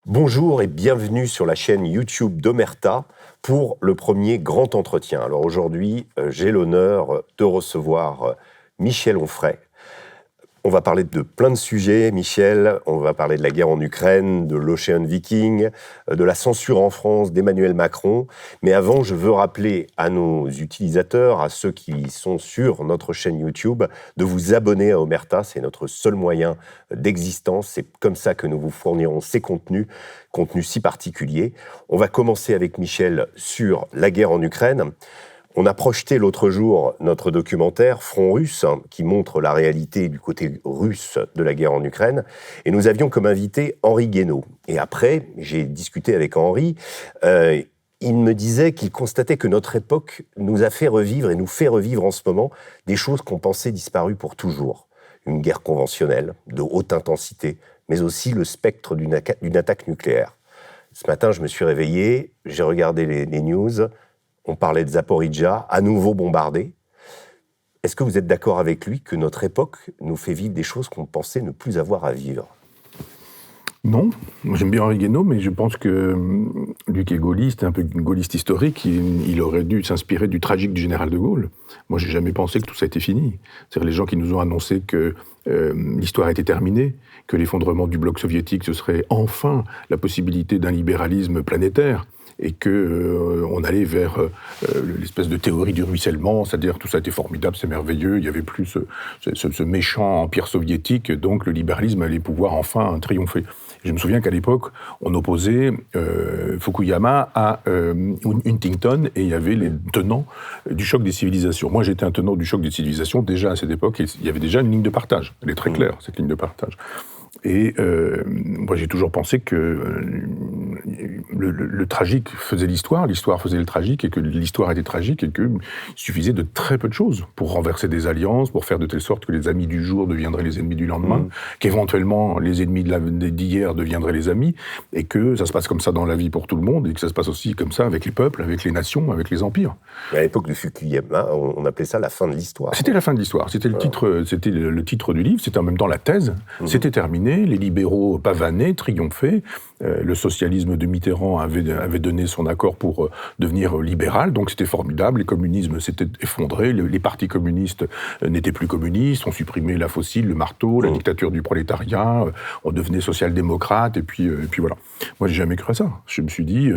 Bonjour et bienvenue sur la chaîne YouTube d'Omerta pour le premier grand entretien. Alors aujourd'hui, j'ai l'honneur de recevoir Michel Onfray. On va parler de plein de sujets, Michel. On va parler de la guerre en Ukraine, de l'Ocean Viking, de la censure en France d'Emmanuel Macron. Mais avant, je veux rappeler à nos utilisateurs, à ceux qui sont sur notre chaîne YouTube, de vous abonner à Omerta. C'est notre seul moyen d'existence. C'est comme ça que nous vous fournirons ces contenus si particuliers. On va commencer avec Michel sur la guerre en Ukraine. On a projeté l'autre jour notre documentaire Front russe, qui montre la réalité du côté russe de la guerre en Ukraine. Et nous avions comme invité Henri Guénaud. Et après, j'ai discuté avec Henri. Il me disait qu'il constatait que notre époque nous a fait revivre et nous fait revivre en ce moment des choses qu'on pensait disparues pour toujours. Une guerre conventionnelle, de haute intensité, mais aussi le spectre d'une attaque nucléaire. Ce matin, je me suis réveillé, j'ai regardé les news. On parlait de Zaporijjia, à nouveau bombardé. Est-ce que vous êtes d'accord avec lui que notre époque nous fait vivre des choses qu'on pensait ne plus avoir à vivre ? Non, j'aime bien Henri Guénaud, mais je pense que lui qui est gaulliste, un peu gaulliste historique, il aurait dû s'inspirer du tragique du général de Gaulle. Moi, j'ai jamais pensé que tout ça était fini. C'est-à-dire les gens qui nous ont annoncé que l'histoire était terminée, que l'effondrement du bloc soviétique, ce serait enfin la possibilité d'un libéralisme planétaire, et qu'on allait vers l'espèce de théorie du ruissellement, c'est-à-dire tout ça était formidable, c'est merveilleux, il n'y avait plus ce méchant empire soviétique, donc le libéralisme allait pouvoir enfin triompher. Je me souviens qu'à l'époque, on opposait Fukuyama à Huntington, et il y avait les tenants du choc des civilisations. Moi, j'étais un tenant du choc des civilisations, déjà à cette époque, il y avait déjà une ligne de partage, elle est très claire, cette ligne de partage. Et moi, j'ai toujours pensé que le tragique faisait l'histoire faisait le tragique, et que l'histoire était tragique, et qu'il suffisait de très peu de choses pour renverser des alliances, pour faire de telle sorte que les amis du jour deviendraient les ennemis du lendemain, qu'éventuellement les ennemis d'hier deviendraient les amis, et que ça se passe comme ça dans la vie pour tout le monde, et que ça se passe aussi comme ça avec les peuples, avec les nations, avec les empires. Et à l'époque de Fukuyama, on appelait ça la fin de l'histoire. C'était la fin de l'histoire, c'était le titre du livre, c'était en même temps la thèse, c'était terminé. Les libéraux pavanaient, triomphaient. Le socialisme de Mitterrand avait donné son accord pour devenir libéral, donc c'était formidable. Les communismes s'étaient effondrés, les partis communistes n'étaient plus communistes, on supprimait la fossile, le marteau, la dictature du prolétariat, on devenait social-démocrate, et puis voilà. Moi, j'ai jamais cru à ça. Je me suis dit,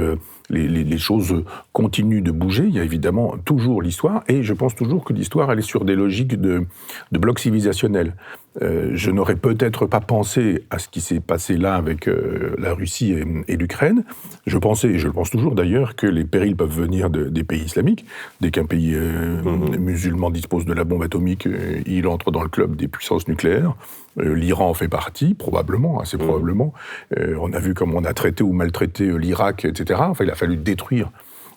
les choses continuent de bouger, il y a évidemment toujours l'histoire, et je pense toujours que l'histoire, elle est sur des logiques de bloc civilisationnel. Je n'aurais peut-être pas pensé à ce qui s'est passé là avec la Russie et l'Ukraine. Je pensais, et je le pense toujours d'ailleurs, que les périls peuvent venir des pays islamiques. Dès qu'un pays musulman dispose de la bombe atomique, il entre dans le club des puissances nucléaires. L'Iran en fait partie, probablement, assez probablement. On a vu comment on a traité ou maltraité l'Irak, etc. Enfin, il a fallu détruire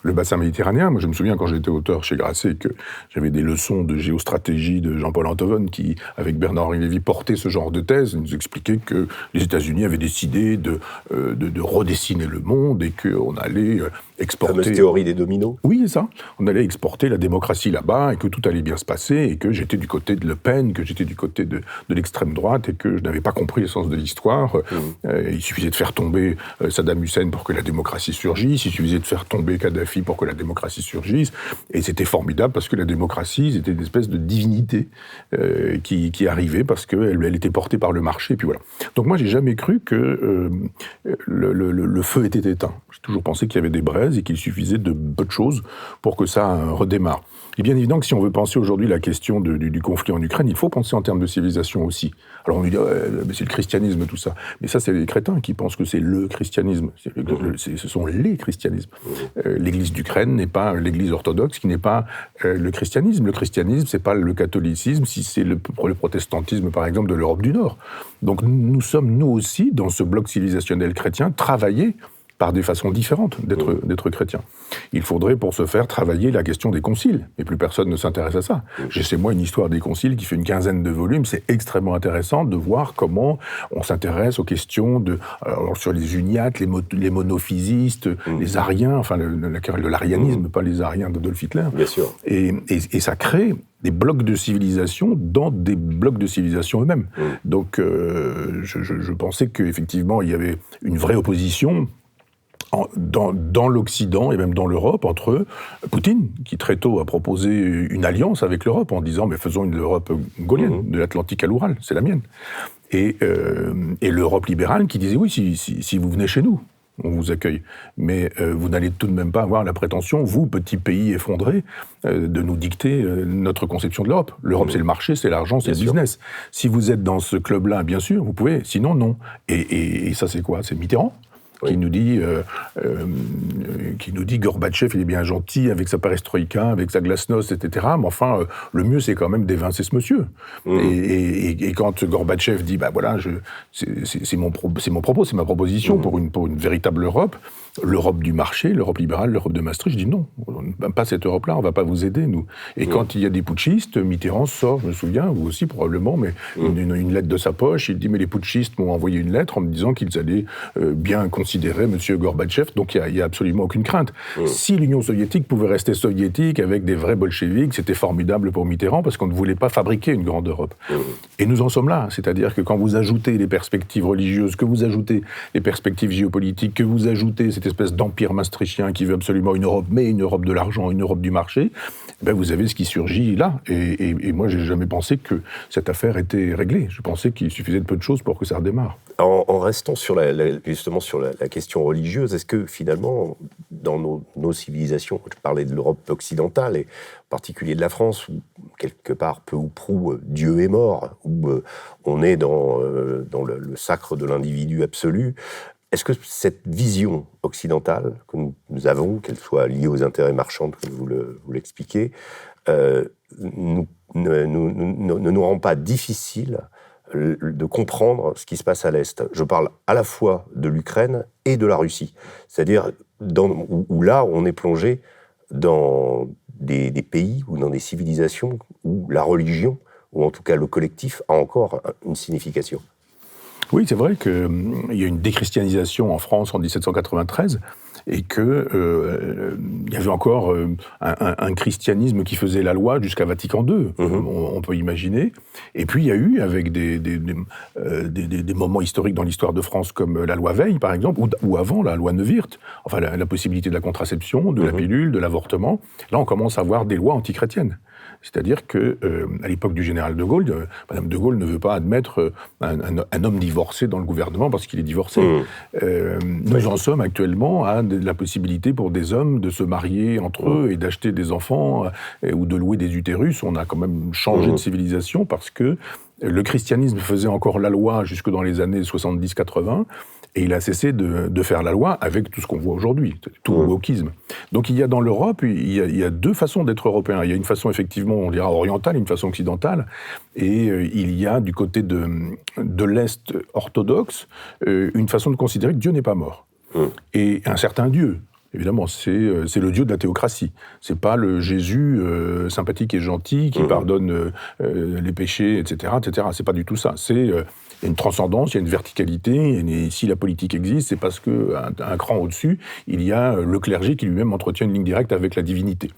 le bassin méditerranéen. Moi, je me souviens quand j'étais auteur chez Grasset que j'avais des leçons de géostratégie de Jean-Paul Enthoven qui, avec Bernard-Henri Lévy, portait ce genre de thèse. Il nous expliquait que les États-Unis avaient décidé de redessiner le monde, et qu'on allait exporter... La fameuse théorie des dominos. Oui, c'est ça. On allait exporter la démocratie là-bas, et que tout allait bien se passer, et que j'étais du côté de Le Pen, que j'étais du côté de l'extrême droite, et que je n'avais pas compris le sens de l'histoire. Il suffisait de faire tomber Saddam Hussein pour que la démocratie surgisse, il suffisait de faire tomber Kadhafi pour que la démocratie surgisse, et c'était formidable parce que la démocratie, c'était une espèce de divinité qui arrivait parce qu'elle était portée par le marché, et puis voilà. Donc moi, j'ai jamais cru que le feu était éteint. J'ai toujours pensé qu'il y avait des braises et qu'il suffisait de peu de choses pour que ça redémarre. Il est bien évident que si on veut penser aujourd'hui la question du conflit en Ukraine, il faut penser en termes de civilisation aussi. Alors on lui dit, mais c'est le christianisme, tout ça. Mais ça, c'est les crétins qui pensent que c'est le christianisme. Ce sont les christianismes. L'Église d'Ukraine n'est pas l'Église orthodoxe, qui n'est pas le christianisme. Le christianisme, c'est pas le catholicisme, si c'est le protestantisme, par exemple, de l'Europe du Nord. Donc nous sommes, nous aussi, dans ce bloc civilisationnel chrétien, travaillés par des façons différentes d'être chrétien. Il faudrait pour ce faire travailler la question des conciles, mais plus personne ne s'intéresse à ça. J'ai chez moi une histoire des conciles qui fait une quinzaine de volumes, c'est extrêmement intéressant de voir comment on s'intéresse aux questions alors sur les uniates, les monophysistes, les ariens, enfin la querelle de l'arianisme, pas les ariens d'Adolf Hitler. Bien sûr. Et ça crée blocs de civilisation dans des blocs de civilisation eux-mêmes. Donc je pensais qu'effectivement il y avait une vraie opposition dans l'Occident et même dans l'Europe entre Poutine, qui très tôt a proposé une alliance avec l'Europe en disant mais faisons une Europe gaullienne, de l'Atlantique à l'Oural, c'est la mienne. Et l'Europe libérale qui disait oui, si vous venez chez nous, on vous accueille. Mais vous n'allez tout de même pas avoir la prétention, vous, petit pays effondré, de nous dicter notre conception de l'Europe. L'Europe, c'est le marché, c'est l'argent, c'est le business. Si vous êtes dans ce club-là, bien sûr, vous pouvez. Sinon, non. Et ça, c'est quoi ? C'est Mitterrand qui nous dit Gorbatchev, il est bien gentil avec sa perestroïka, avec sa glasnost, etc. Mais enfin, le mieux, c'est quand même d'évincer ce monsieur. Et quand Gorbatchev dit, bah voilà, c'est mon propos, c'est ma proposition pour une véritable Europe, l'Europe du marché, l'Europe libérale, l'Europe de Maastricht, je dis non, pas cette Europe-là, on va pas vous aider, nous. Et quand il y a des putschistes, Mitterrand sort, je me souviens, vous aussi probablement, mais une lettre de sa poche, il dit, mais les putschistes m'ont envoyé une lettre en me disant qu'ils allaient bien considérer M. Gorbatchev, donc il n'y a absolument aucune crainte. Si l'Union soviétique pouvait rester soviétique avec des vrais bolcheviks, c'était formidable pour Mitterrand, parce qu'on ne voulait pas fabriquer une grande Europe. Et nous en sommes là, c'est-à-dire que quand vous ajoutez les perspectives religieuses, que vous ajoutez les perspectives géopolitiques, que vous ajoutez cette espèce d'empire maastrichtien qui veut absolument une Europe, mais une Europe de l'argent, une Europe du marché, ben vous avez ce qui surgit là. Et moi, j'ai jamais pensé que cette affaire était réglée. Je pensais qu'il suffisait de peu de choses pour que ça redémarre. En restant justement sur la question religieuse, est-ce que finalement, dans nos civilisations, je parlais de l'Europe occidentale, et en particulier de la France, où quelque part, peu ou prou, Dieu est mort, où on est dans le sacre de l'individu absolu, est-ce que cette vision occidentale que nous avons, qu'elle soit liée aux intérêts marchands, comme vous l'expliquez, ne nous rend pas difficile de comprendre ce qui se passe à l'Est? Je parle à la fois de l'Ukraine et de la Russie. C'est-à-dire où là, on est plongé dans des pays ou dans des civilisations où la religion, ou en tout cas le collectif, a encore une signification. Oui, c'est vrai qu'il y a une déchristianisation en France en 1793 et qu'il y avait encore un christianisme qui faisait la loi jusqu'à Vatican II, on peut imaginer. Et puis il y a eu, avec des moments historiques dans l'histoire de France, comme la loi Veil, par exemple, ou avant la loi Neuwirth, enfin la possibilité de la contraception, de la pilule, de l'avortement. Là, on commence à voir des lois antichrétiennes. C'est-à-dire qu'à l'époque du général de Gaulle, Madame de Gaulle ne veut pas admettre un homme divorcé dans le gouvernement parce qu'il est divorcé. Nous en sommes actuellement à la possibilité pour des hommes de se marier entre eux et d'acheter des enfants ou de louer des utérus. On a quand même changé de civilisation parce que le christianisme faisait encore la loi jusque dans les années 70-80, et il a cessé de faire la loi avec tout ce qu'on voit aujourd'hui, tout le wokisme. Donc il y a dans l'Europe, il y a deux façons d'être européen. Il y a une façon effectivement, on dira orientale, une façon occidentale, et il y a du côté de l'Est orthodoxe une façon de considérer que Dieu n'est pas mort. Et un certain Dieu. Évidemment, c'est le Dieu de la théocratie. C'est pas le Jésus sympathique et gentil qui pardonne les péchés, etc., etc. C'est pas du tout ça. C'est une transcendance, il y a une verticalité. Et si la politique existe, c'est parce qu'un cran au-dessus, il y a le clergé qui lui-même entretient une ligne directe avec la divinité.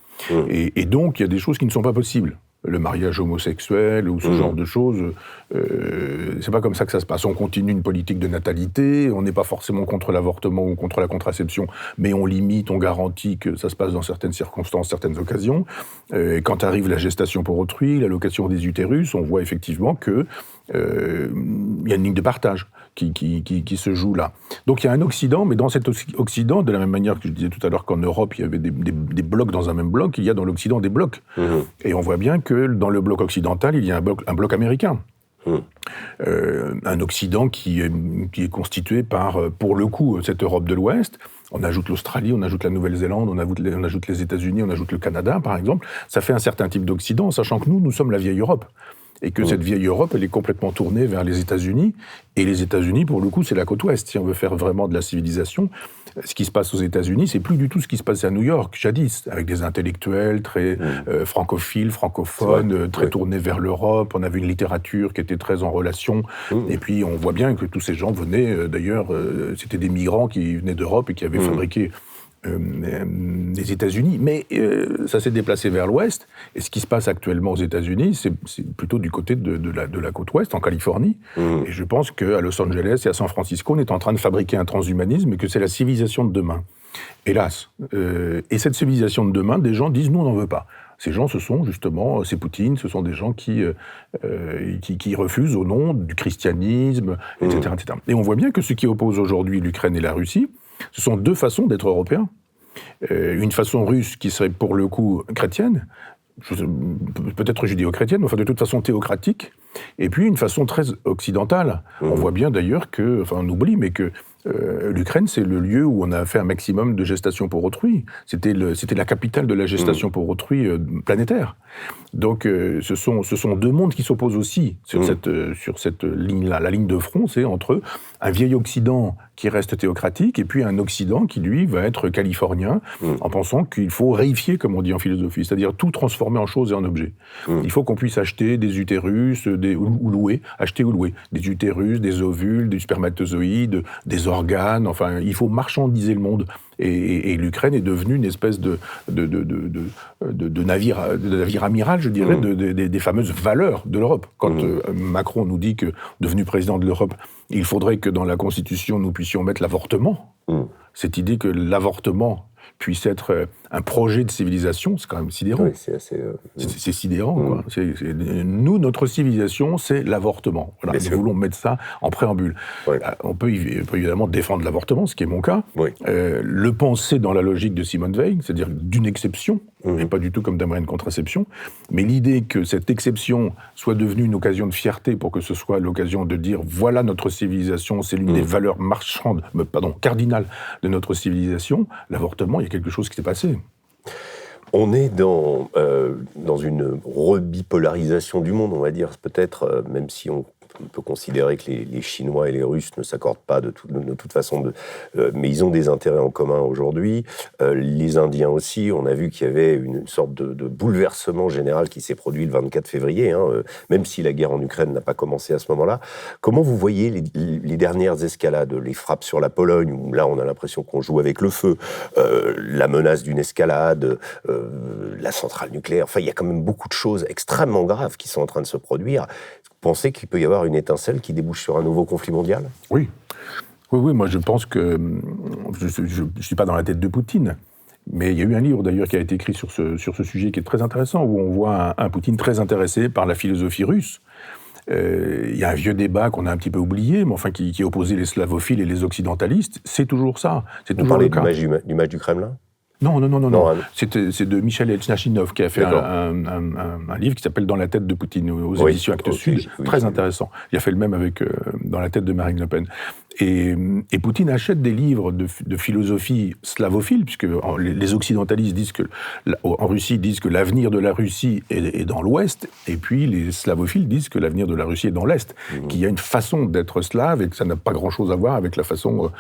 Et donc, il y a des choses qui ne sont pas possibles. Le mariage homosexuel ou ce genre de choses, c'est pas comme ça que ça se passe. On continue une politique de natalité, on n'est pas forcément contre l'avortement ou contre la contraception, mais on limite, on garantit que ça se passe dans certaines circonstances, certaines occasions. Quand arrive la gestation pour autrui, l'allocation des utérus, on voit effectivement que y a une ligne de partage qui se joue là. Donc il y a un Occident, mais dans cet Occident, de la même manière que je disais tout à l'heure qu'en Europe, il y avait des blocs dans un même bloc, il y a dans l'Occident des blocs. Et on voit bien que dans le bloc occidental, il y a un bloc américain. Un Occident qui est constitué par, pour le coup, cette Europe de l'Ouest. On ajoute l'Australie, on ajoute la Nouvelle-Zélande, on ajoute les États-Unis, on ajoute le Canada, par exemple. Ça fait un certain type d'Occident, sachant que nous sommes la vieille Europe. Et que cette vieille Europe, elle est complètement tournée vers les États-Unis. Et les États-Unis, pour le coup, c'est la côte ouest. Si on veut faire vraiment de la civilisation, ce qui se passe aux États-Unis, c'est plus du tout ce qui se passait à New York, jadis, avec des intellectuels très francophiles, francophones, très tournés vers l'Europe. On avait une littérature qui était très en relation. Et puis, on voit bien que tous ces gens venaient, d'ailleurs, c'était des migrants qui venaient d'Europe et qui avaient fabriqué des États-Unis, mais ça s'est déplacé vers l'ouest. Et ce qui se passe actuellement aux États-Unis, c'est plutôt du côté de la côte ouest, en Californie. Et je pense qu'à Los Angeles et à San Francisco, on est en train de fabriquer un transhumanisme et que c'est la civilisation de demain. Hélas. Et cette civilisation de demain, des gens disent, nous, on n'en veut pas. Ces gens, ce sont justement, c'est Poutine, ce sont des gens qui refusent au nom du christianisme, etc., etc. Et on voit bien que ce qui oppose aujourd'hui l'Ukraine et la Russie, ce sont deux façons d'être européens. Une façon russe qui serait pour le coup chrétienne, peut-être judéo-chrétienne, mais enfin de toute façon théocratique, et puis une façon très occidentale. On voit bien d'ailleurs que, enfin on oublie, mais que l'Ukraine, c'est le lieu où on a fait un maximum de gestation pour autrui. C'était la capitale de la gestation pour autrui planétaire. Donc ce sont deux mondes qui s'opposent aussi sur cette ligne-là. La ligne de front, c'est entre un vieil Occident qui reste théocratique et puis un Occident qui, lui, va être californien en pensant qu'il faut réifier, comme on dit en philosophie, c'est-à-dire tout transformer en choses et en objets. Il faut qu'on puisse acheter des utérus, ou louer, acheter ou louer, des utérus, des ovules, des spermatozoïdes, des organes, enfin, il faut marchandiser le monde. Et l'Ukraine est devenue une espèce de navire amiral, je dirais, des fameuses valeurs de l'Europe. Quand Macron nous dit que, devenu président de l'Europe, il faudrait que dans la Constitution, nous puissions mettre l'avortement, cette idée que l'avortement puisse être un projet de civilisation, c'est quand même sidérant. Oui, c'est assez... C'est sidérant, quoi. Nous, notre civilisation, c'est l'avortement. Voilà, nous voulons mettre ça en préambule. Oui. On peut évidemment défendre l'avortement, ce qui est mon cas. Oui. Le penser dans la logique de Simone Veil, c'est-à-dire d'une exception, et pas du tout comme d'un moyen de contraception, mais l'idée que cette exception soit devenue une occasion de fierté pour que ce soit l'occasion de dire voilà notre civilisation, c'est l'une des valeurs cardinales de notre civilisation, l'avortement, il y a quelque chose qui s'est passé. On est dans une rebipolarisation du monde, on va dire, peut-être, même si on peut considérer que les Chinois et les Russes ne s'accordent pas de toute façon, mais ils ont des intérêts en commun aujourd'hui. Les Indiens aussi, on a vu qu'il y avait une sorte de bouleversement général qui s'est produit le 24 février, même si la guerre en Ukraine n'a pas commencé à ce moment-là. Comment vous voyez les dernières escalades, les frappes sur la Pologne, où là on a l'impression qu'on joue avec le feu, la menace d'une escalade, la centrale nucléaire, enfin il y a quand même beaucoup de choses extrêmement graves qui sont en train de se produire. Vous pensez qu'il peut y avoir une étincelle qui débouche sur un nouveau conflit mondial ? Oui, moi je pense que... Je ne suis pas dans la tête de Poutine, mais il y a eu un livre d'ailleurs qui a été écrit sur ce sujet qui est très intéressant, où on voit un Poutine très intéressé par la philosophie russe. Il y a un vieux débat qu'on a un petit peu oublié, mais enfin qui opposait les slavophiles et les occidentalistes. C'est toujours ça. C'est toujours le cas. Vous parlez du match du Kremlin ? Non. C'est de Michel Elchnachinov qui a fait un livre qui s'appelle « Dans la tête de Poutine » aux éditions Actes Sud, très intéressant. Il a fait le même avec « Dans la tête de Marine Le Pen ». Et Poutine achète des livres de philosophie slavophile, puisque les occidentalistes disent en Russie disent que l'avenir de la Russie est dans l'Ouest, et puis les slavophiles disent que l'avenir de la Russie est dans l'Est, qu'il y a une façon d'être slave et que ça n'a pas grand-chose à voir avec la façon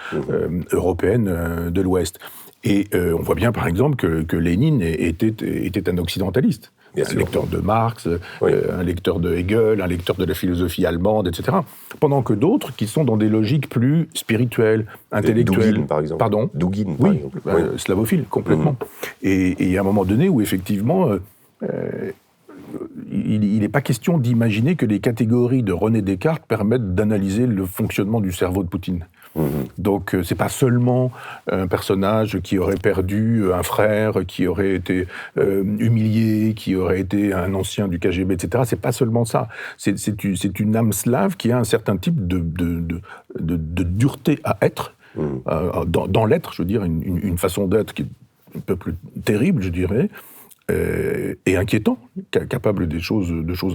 européenne de l'Ouest. Et on voit bien, par exemple, que Lénine était un occidentaliste. Un lecteur de Marx, un lecteur de Hegel, un lecteur de la philosophie allemande, etc. Pendant que d'autres qui sont dans des logiques plus spirituelles, intellectuelles. Dugin, par exemple. Pardon ? Dugin, par exemple. Slavophile, complètement. Et il y a un moment donné où, effectivement, il n'est pas question d'imaginer que les catégories de René Descartes permettent d'analyser le fonctionnement du cerveau de Poutine. Donc, c'est pas seulement un personnage qui aurait perdu un frère, qui aurait été humilié, qui aurait été un ancien du KGB, etc. C'est pas seulement ça. C'est une âme slave qui a un certain type de dureté à être, dans l'être, je veux dire, une façon d'être qui est un peu plus terrible, je dirais, et inquiétant, capable de choses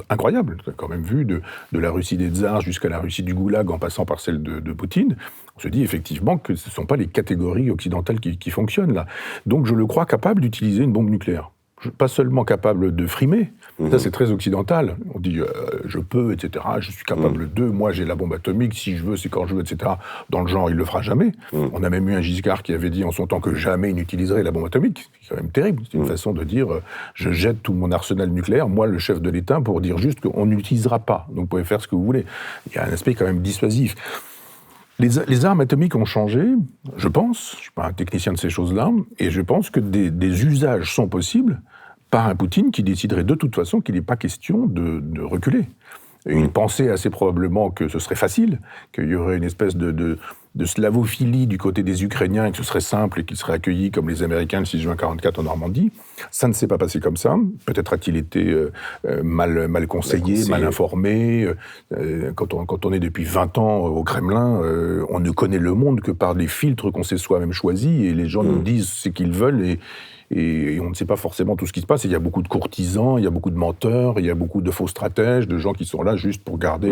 incroyables. On a quand même vu de la Russie des tsars jusqu'à la Russie du goulag en passant par celle de Poutine. On se dit effectivement que ce ne sont pas les catégories occidentales qui fonctionnent là. Donc je le crois capable d'utiliser une bombe nucléaire. Pas seulement capable de frimer, ça c'est très occidental. On dit je peux, etc. Je suis capble de, moi j'ai la bombe atomique, si je veux, c'est quand je veux, etc. Dans le genre, il le fera jamais. On a même eu un Giscard qui avait dit en son temps que jamais il n'utiliserait la bombe atomique. C'est quand même terrible. C'est une façon de dire je jette tout mon arsenal nucléaire, moi le chef de l'État, pour dire juste qu'on n'utilisera pas. Donc vous pouvez faire ce que vous voulez. Il y a un aspect quand même dissuasif. Les armes atomiques ont changé, je pense, je ne suis pas un technicien de ces choses-là, et je pense que des usages sont possibles par un Poutine qui déciderait de toute façon qu'il n'est pas question de reculer. Et il pensait assez probablement que ce serait facile, qu'il y aurait une espèce de slavophilie du côté des Ukrainiens et que ce serait simple et qu'ils seraient accueillis comme les Américains le 6 juin 1944 en Normandie. Ça ne s'est pas passé comme ça. Peut-être a-t-il été mal conseillé, mal informé. Quand on est depuis 20 ans au Kremlin, on ne connaît le monde que par les filtres qu'on s'est soi-même choisis et les gens nous disent ce qu'ils veulent et on ne sait pas forcément tout ce qui se passe. Il y a beaucoup de courtisans, il y a beaucoup de menteurs, il y a beaucoup de faux stratèges, de gens qui sont là juste pour garder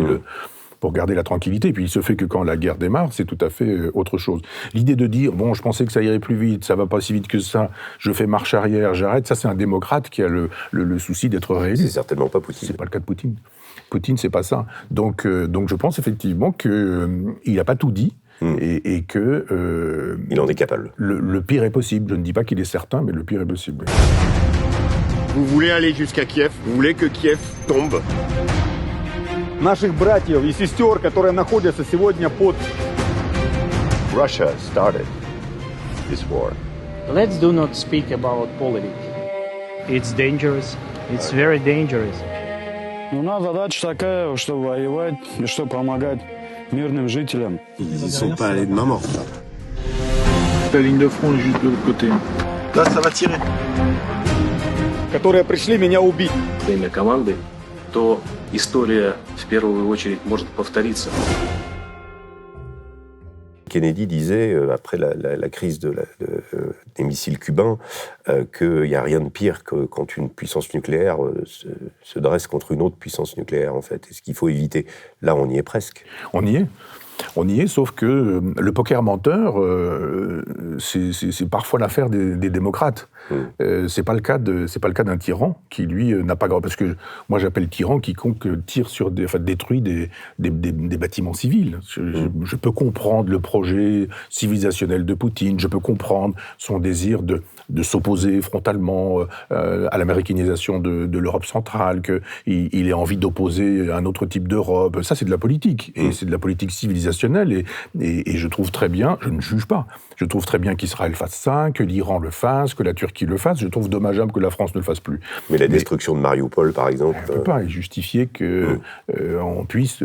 la tranquillité. Et puis il se fait que quand la guerre démarre, c'est tout à fait autre chose. L'idée de dire, bon, je pensais que ça irait plus vite, ça va pas si vite que ça, je fais marche arrière, j'arrête, ça c'est un démocrate qui a le souci d'être réélu. C'est certainement pas Poutine. C'est pas le cas de Poutine. Poutine, c'est pas ça. Donc je pense effectivement qu'il n'a pas tout dit. Et que... il en est capable. Le pire est possible. Je ne dis pas qu'il est certain, mais le pire est possible. Vous voulez aller jusqu'à Kiev? Vous voulez que Kiev tombe? Наших братьев и сестер, которые находятся сегодня под... Russia started this war. Let's do not speak about politics. It's dangerous. It's very dangerous. У нас задача такая, чтобы воевать и чтобы помогать мирным жителям. Ils sont pas allés de main morte. La ligne de front est juste de l'autre côté. Là, ça va tirer. Которые пришли меня убить. Имя команды, то история в первую очередь может повториться. Kennedy disait, après la crise des missiles cubains, qu'il n'y a rien de pire que quand une puissance nucléaire se dresse contre une autre puissance nucléaire, en fait. Et ce qu'il faut éviter. Là, on y est presque. On y est. On y est, sauf que le poker menteur, c'est parfois l'affaire des démocrates. C'est pas le cas d'un tyran qui, lui, n'a pas grand... Parce que moi, j'appelle tyran quiconque tire sur détruit des bâtiments civils. Je peux comprendre le projet civilisationnel de Poutine, je peux comprendre son désir de s'opposer frontalement à l'américanisation de l'Europe centrale, qu'il ait envie d'opposer un autre type d'Europe. Ça, c'est de la politique. Et c'est de la politique civilisationnelle. Et je trouve très bien, je ne juge pas, je trouve très bien qu'Israël fasse ça, que l'Iran le fasse, que la Turquie le fasse. Je trouve dommageable que la France ne le fasse plus. Mais la destruction de Mariupol, par exemple... On ne peut pas justifier qu'on puisse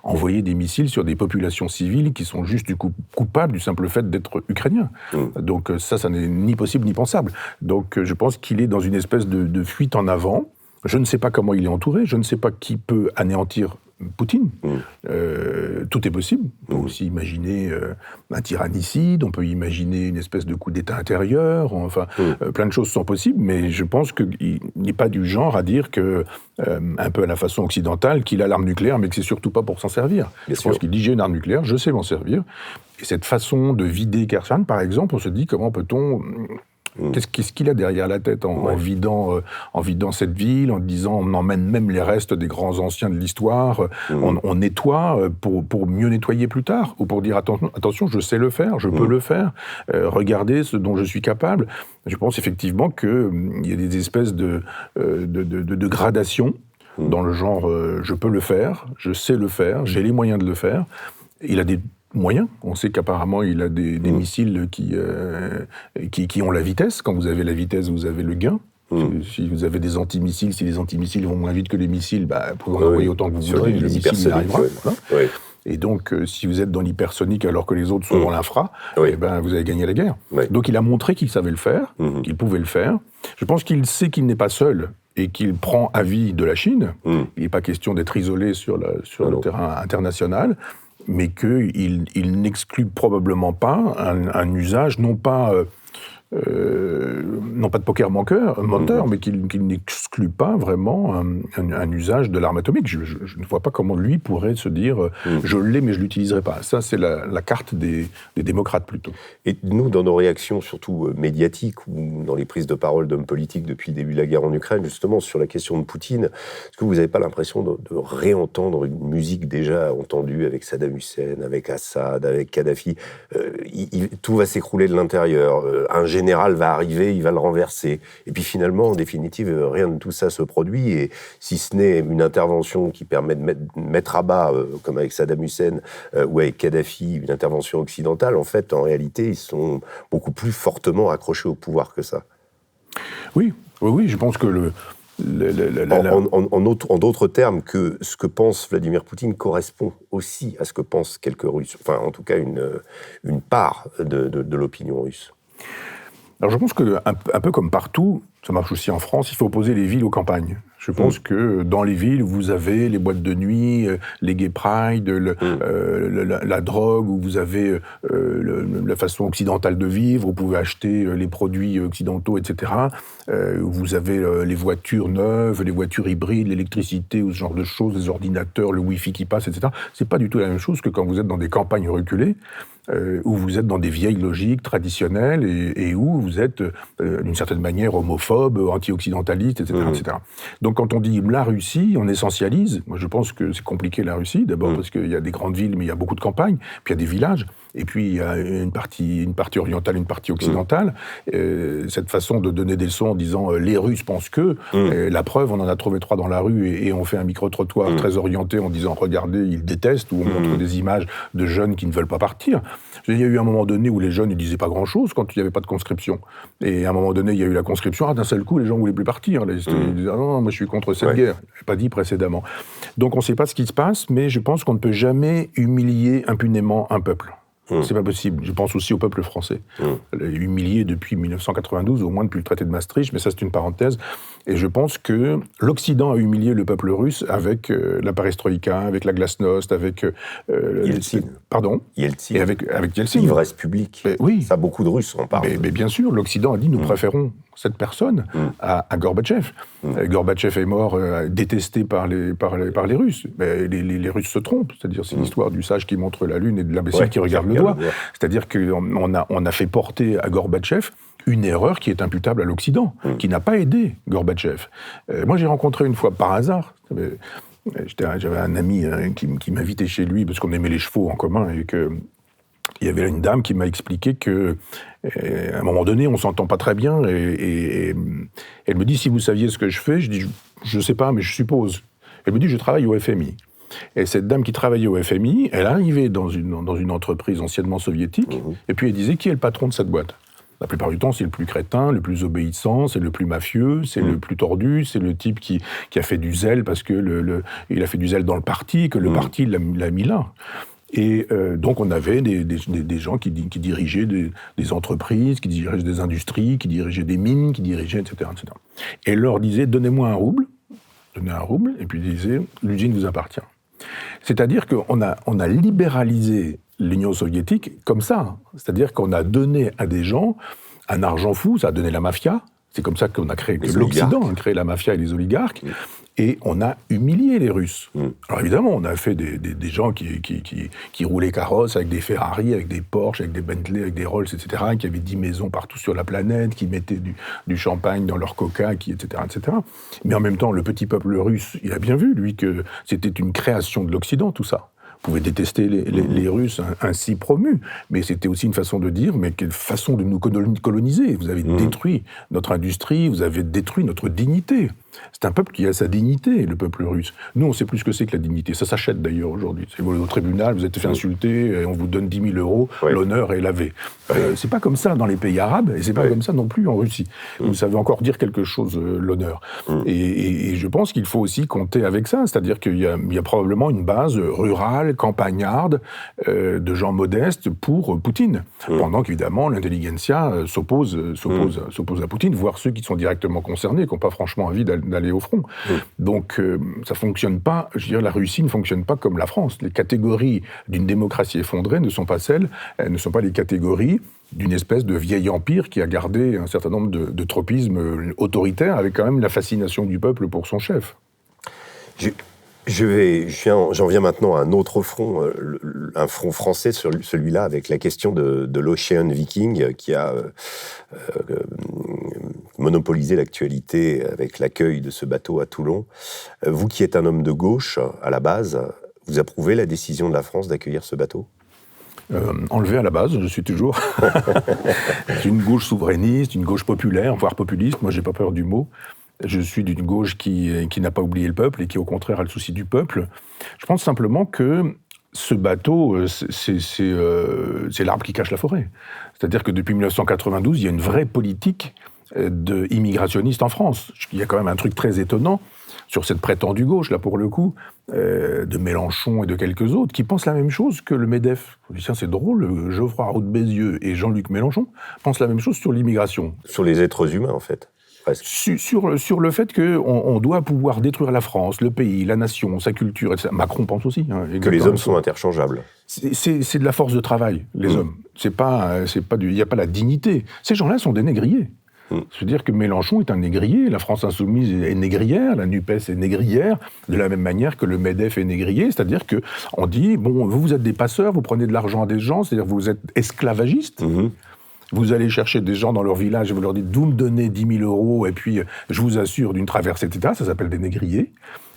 envoyer des missiles sur des populations civiles qui sont juste coupables du simple fait d'être ukrainiens. Donc ça n'est ni possible ni pensable. Donc je pense qu'il est dans une espèce de fuite en avant. Je ne sais pas comment il est entouré, je ne sais pas qui peut anéantir Poutine. Tout est possible. On peut aussi imaginer un tyrannicide, on peut imaginer une espèce de coup d'État intérieur, enfin, plein de choses sont possibles, mais je pense qu'il n'est pas du genre à dire que, un peu à la façon occidentale, qu'il a l'arme nucléaire, mais que c'est surtout pas pour s'en servir. Je pense qu'il dit j'ai une arme nucléaire, je sais m'en servir. Et cette façon de vider Kherson, par exemple, on se dit comment peut-on... Qu'est-ce qu'il a derrière la tête en vidant cette ville, en disant on emmène même les restes des grands anciens de l'histoire, on nettoie pour mieux nettoyer plus tard, ou pour dire attention, je sais le faire, je peux le faire, regardez ce dont je suis capable. Je pense effectivement qu'il y a des espèces de gradations dans le genre je peux le faire, je sais le faire, j'ai les moyens de le faire. Il a des moyens. On sait qu'apparemment, il a des missiles qui ont la vitesse. Quand vous avez la vitesse, vous avez le gain. Si vous avez des antimissiles, si les antimissiles vont moins vite que les missiles, vous pouvez en envoyer autant que vous voudrez, le missile arrivera. Voilà. Et donc, si vous êtes dans l'hypersonique alors que les autres sont dans l'infra, vous avez gagné la guerre. Donc, il a montré qu'il savait le faire, qu'il pouvait le faire. Je pense qu'il sait qu'il n'est pas seul et qu'il prend avis de la Chine. Il n'est pas question d'être isolé sur le terrain international, mais qu'il n'exclut probablement pas un usage, non pas de poker menteur, mais qu'il n'exclut pas vraiment un usage de l'arme atomique. Je ne vois pas comment lui pourrait se dire je l'ai, mais je ne l'utiliserai pas. Ça, c'est la carte des démocrates, plutôt. Et nous, dans nos réactions, surtout médiatiques, ou dans les prises de parole d'hommes politiques depuis le début de la guerre en Ukraine, justement, sur la question de Poutine, est-ce que vous n'avez pas l'impression de réentendre une musique déjà entendue avec Saddam Hussein, avec Assad, avec Kadhafi? Tout va s'écrouler de l'intérieur. Un général va arriver, il va le renverser. Et puis finalement, en définitive, rien de tout ça se produit, et si ce n'est une intervention qui permet de mettre à bas, comme avec Saddam Hussein ou avec Kadhafi, une intervention occidentale, en fait, en réalité, ils sont beaucoup plus fortement accrochés au pouvoir que ça. Oui, je pense que en d'autres termes, que ce que pense Vladimir Poutine correspond aussi à ce que pensent quelques Russes, enfin en tout cas une part de l'opinion russe. Alors je pense qu'un peu comme partout, ça marche aussi en France, il faut opposer les villes aux campagnes. Je pense que dans les villes, vous avez les boîtes de nuit, les gay pride, la drogue, où vous avez la façon occidentale de vivre, vous pouvez acheter les produits occidentaux, etc. Vous avez les voitures neuves, les voitures hybrides, l'électricité, ou ce genre de choses, les ordinateurs, le Wi-Fi qui passe, etc. C'est pas du tout la même chose que quand vous êtes dans des campagnes reculées, où vous êtes dans des vieilles logiques traditionnelles et où vous êtes, d'une certaine manière, homophobe, anti-occidentaliste, etc., etc. Donc quand on dit la Russie, on essentialise. Moi, je pense que c'est compliqué, la Russie, d'abord parce qu'il y a des grandes villes, mais il y a beaucoup de campagnes, puis il y a des villages, et puis il y a une partie orientale, une partie occidentale. Cette façon de donner des leçons en disant les Russes pensent que, la preuve, on en a trouvé 3 dans la rue et on fait un micro-trottoir très orienté en disant regardez, ils détestent, ou on montre des images de jeunes qui ne veulent pas partir. Il y a eu un moment donné où les jeunes ne disaient pas grand-chose quand il n'y avait pas de conscription. Et à un moment donné, il y a eu la conscription. D'un seul coup, les gens ne voulaient plus partir. Ils disaient non, moi je suis contre cette guerre. Je n'ai pas dit précédemment. Donc on ne sait pas ce qui se passe, mais je pense qu'on ne peut jamais humilier impunément un peuple. C'est pas possible. Je pense aussi au peuple français. Humilié depuis 1992, au moins depuis le traité de Maastricht, mais ça c'est une parenthèse. Et je pense que l'Occident a humilié le peuple russe avec la perestroïka, avec la glasnost, avec... Yeltsin. Pardon ? Yeltsin. Et avec Yeltsin. L'ivresse publique. Oui. Ça, beaucoup de Russes en parlent. Mais bien sûr, l'Occident a dit nous préférons cette personne à Gorbatchev. Gorbatchev est mort détesté par les Russes. Mais les Russes se trompent. C'est-à-dire, c'est l'histoire du sage qui montre la lune et de l'imbécile qui regarde le doigt. C'est-à-dire qu'on a fait porter à Gorbatchev une erreur qui est imputable à l'Occident, qui n'a pas aidé Gorbatchev. Moi, j'ai rencontré une fois, par hasard, j'avais un ami qui m'invitait chez lui, parce qu'on aimait les chevaux en commun, et qu'il y avait une dame qui m'a expliqué que, à un moment donné, on ne s'entend pas très bien, et elle me dit, si vous saviez ce que je fais, je dis, je ne sais pas, mais je suppose. Elle me dit, je travaille au FMI. Et cette dame qui travaillait au FMI, elle arrivait dans une entreprise anciennement soviétique, et puis elle disait, qui est le patron de cette boîte ? La plupart du temps, c'est le plus crétin, le plus obéissant, c'est le plus mafieux, c'est le plus tordu, c'est le type qui a fait du zèle parce que il a fait du zèle dans le parti, que le parti l'a mis là. Et donc on avait des gens qui dirigeaient des entreprises, qui dirigeaient des industries, qui dirigeaient des mines, qui dirigeaient, etc., etc. Et elle leur disait, donnez-moi un rouble, et puis ils disaient, l'usine vous appartient. C'est-à-dire qu'on a libéralisé l'Union soviétique comme ça. C'est-à-dire qu'on a donné à des gens un argent fou, ça a donné la mafia. C'est comme ça qu'on a créé, que l'Occident a créé la mafia et les oligarques. Et on a humilié les Russes. Alors évidemment, on a fait des gens qui roulaient carrosse avec des Ferrari, avec des Porsche, avec des Bentley, avec des Rolls, etc., qui avaient 10 maisons partout sur la planète, qui mettaient du champagne dans leur coca, etc., etc. Mais en même temps, le petit peuple russe, il a bien vu, lui, que c'était une création de l'Occident, tout ça. Vous pouvez détester les Russes ainsi promus, mais c'était aussi une façon de dire, mais quelle façon de nous coloniser. Vous avez détruit notre industrie, vous avez détruit notre dignité. C'est un peuple qui a sa dignité, le peuple russe. Nous, on sait plus ce que c'est que la dignité. Ça s'achète d'ailleurs aujourd'hui. Vous allez au tribunal, vous êtes fait insulter, et on vous donne 10 000 euros, l'honneur est lavé. C'est pas comme ça dans les pays arabes, et c'est pas comme ça non plus en Russie. Vous savez encore dire quelque chose, l'honneur. Et je pense qu'il faut aussi compter avec ça, c'est-à-dire qu'il y a probablement une base rurale, campagnarde, de gens modestes pour Poutine. Pendant qu'évidemment, l'intelligentsia s'oppose à Poutine, voire ceux qui sont directement concernés, qui n'ont pas franchement envie d'aller au front. Donc, ça fonctionne pas, je dirais, la Russie ne fonctionne pas comme la France. Les catégories d'une démocratie effondrée ne sont pas les catégories d'une espèce de vieil empire qui a gardé un certain nombre de tropismes autoritaires, avec quand même la fascination du peuple pour son chef. J'en viens maintenant à un autre front, un front français, celui-là, avec la question de l'Ocean Viking, qui a monopolisé l'actualité avec l'accueil de ce bateau à Toulon. Vous qui êtes un homme de gauche, à la base, vous approuvez la décision de la France d'accueillir ce bateau ? Enlevé à la base, je suis toujours une gauche souverainiste, une gauche populaire, voire populiste. Moi, j'ai pas peur du mot. Je suis d'une gauche qui n'a pas oublié le peuple et qui, au contraire, a le souci du peuple. Je pense simplement que ce bateau, c'est l'arbre qui cache la forêt. C'est-à-dire que depuis 1992, il y a une vraie politique immigrationniste en France. Il y a quand même un truc très étonnant sur cette prétendue gauche, là pour le coup, de Mélenchon et de quelques autres, qui pensent la même chose que le MEDEF. Je dis, tiens, c'est drôle, Geoffroy Roux de Bézieux et Jean-Luc Mélenchon pensent la même chose sur l'immigration. Sur les êtres humains, en fait. Sur le fait qu'on doit pouvoir détruire la France, le pays, la nation, sa culture, etc. Macron pense aussi. Que les hommes sont interchangeables. C'est de la force de travail, les hommes. Il n'y a pas la dignité. Ces gens-là sont des négriers. C'est-à-dire que Mélenchon est un négrier, la France Insoumise est négrière, la NUPES est négrière, de la même manière que le MEDEF est négrier, c'est-à-dire qu'on dit, bon, vous êtes des passeurs, vous prenez de l'argent à des gens, c'est-à-dire que vous êtes esclavagistes. Vous allez chercher des gens dans leur village et vous leur dites « vous me donnez 10 000 € et puis je vous assure d'une traversée, etc. » Ça s'appelle des négriers.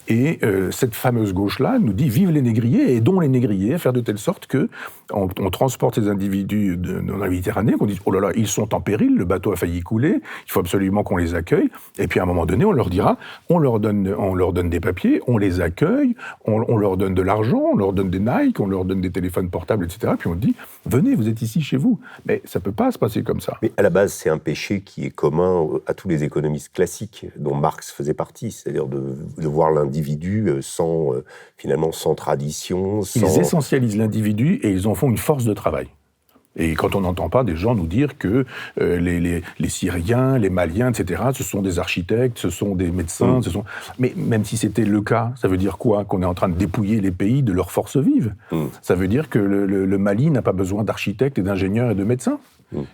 Et cette fameuse gauche-là nous dit « vive les négriers, aidons les négriers à faire de telle sorte qu'on transporte ces individus dans la Méditerranée, qu'on dise « oh là là, ils sont en péril, le bateau a failli couler, il faut absolument qu'on les accueille. » Et puis à un moment donné, on leur dira « on leur donne des papiers, on les accueille, on leur donne de l'argent, on leur donne des Nike, on leur donne des téléphones portables, etc. » Puis on dit « venez, vous êtes ici chez vous. » Mais ça ne peut pas se passer comme ça. Mais à la base, c'est un péché qui est commun à tous les économistes classiques, dont Marx faisait partie, c'est-à-dire de voir l'individu sans tradition. Ils essentialisent l'individu et ils en font une force de travail. Et quand on n'entend pas des gens nous dire que les Syriens, les Maliens, etc., ce sont des architectes, ce sont des médecins, Mais même si c'était le cas, ça veut dire quoi? Qu'on est en train de dépouiller les pays de leurs forces vives. Ça veut dire que le Mali n'a pas besoin d'architectes et d'ingénieurs et de médecins.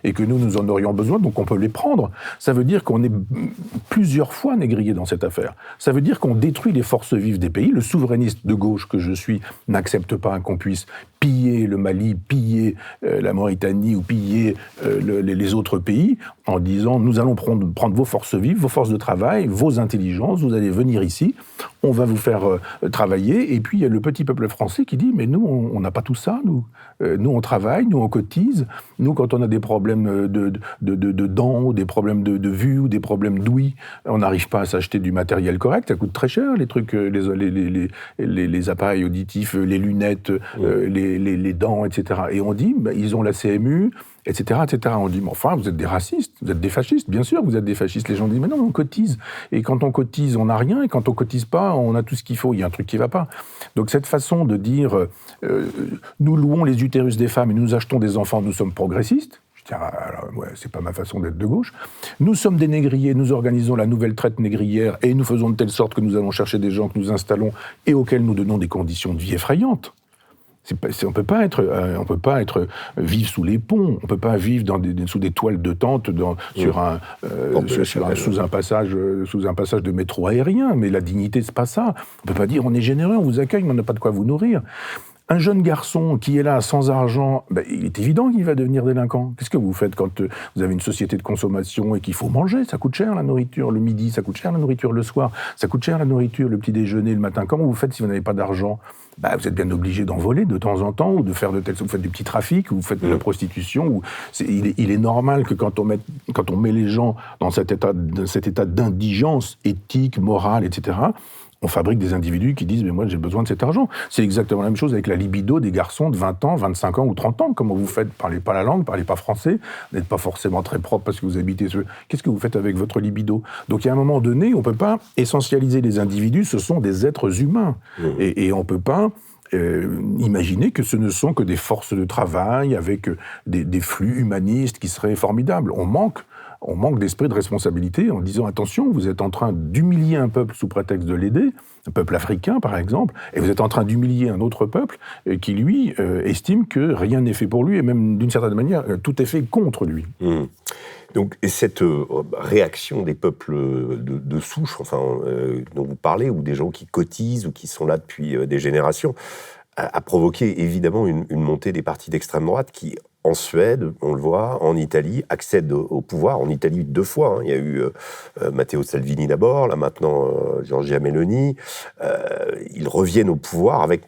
Et que nous en aurions besoin, donc on peut les prendre. Ça veut dire qu'on est plusieurs fois négrier dans cette affaire. Ça veut dire qu'on détruit les forces vives des pays. Le souverainiste de gauche que je suis n'accepte pas qu'on puisse piller le Mali, piller la Mauritanie ou piller les autres pays en disant « nous allons prendre vos forces vives, vos forces de travail, vos intelligences, vous allez venir ici, on va vous faire travailler. » Et puis il y a le petit peuple français qui dit « mais nous, on n'a pas tout ça, nous. Nous, on travaille, nous, on cotise. Nous, quand on a des problèmes de dents, ou des problèmes de vue, ou des problèmes d'ouïe, on n'arrive pas à s'acheter du matériel correct, ça coûte très cher, les trucs, les appareils auditifs, les lunettes, les dents, etc. Et on dit, ils ont la CMU, etc., etc. On dit, mais enfin, vous êtes des racistes, vous êtes des fascistes, bien sûr, vous êtes des fascistes. Les gens disent, mais non, on cotise. Et quand on cotise, on n'a rien, et quand on cotise pas, on a tout ce qu'il faut. Il y a un truc qui va pas. Donc cette façon de dire, nous louons les utérus des femmes et nous achetons des enfants, nous sommes progressistes. C'est pas ma façon d'être de gauche. Nous sommes des négriers, nous organisons la nouvelle traite négrière et nous faisons de telle sorte que nous allons chercher des gens que nous installons et auxquels nous donnons des conditions de vie effrayantes. On peut pas vivre sous les ponts, on peut pas vivre sous des toiles de tente sous un passage de métro aérien. Mais la dignité, c'est pas ça. On peut pas dire on est généreux, on vous accueille, mais on n'a pas de quoi vous nourrir. Un jeune garçon qui est là sans argent, il est évident qu'il va devenir délinquant. Qu'est-ce que vous faites quand vous avez une société de consommation et qu'il faut manger? Ça coûte cher la nourriture le midi, ça coûte cher la nourriture le soir, ça coûte cher la nourriture le petit déjeuner le matin. Comment vous faites si vous n'avez pas d'argent? Vous êtes bien obligé d'en voler de temps en temps, ou de faire vous faites du petit trafic, ou vous faites de la prostitution. Il est normal que quand on met les gens dans cet état d'indigence éthique, morale, etc., on fabrique des individus qui disent « mais moi j'ai besoin de cet argent ». C'est exactement la même chose avec la libido des garçons de 20 ans, 25 ans ou 30 ans. Comment vous faites? Parlez pas la langue, parlez pas français, vous n'êtes pas forcément très propre parce que vous habitez... Qu'est-ce que vous faites avec votre libido? Donc il y a un moment donné, on peut pas essentialiser les individus, ce sont des êtres humains. Et on peut pas... imaginer que ce ne sont que des forces de travail avec des flux humanistes qui seraient formidables. On manque d'esprit de responsabilité en disant « attention, vous êtes en train d'humilier un peuple sous prétexte de l'aider, un peuple africain par exemple, et vous êtes en train d'humilier un autre peuple qui, lui, estime que rien n'est fait pour lui, et même d'une certaine manière, tout est fait contre lui. » Donc, cette réaction des peuples de souche, dont vous parlez, ou des gens qui cotisent ou qui sont là depuis des générations, a provoqué évidemment une montée des partis d'extrême droite qui, en Suède, on le voit, en Italie, accèdent au pouvoir. En Italie, 2 fois. Il y a eu Matteo Salvini d'abord, là maintenant Giorgia Meloni. Ils reviennent au pouvoir avec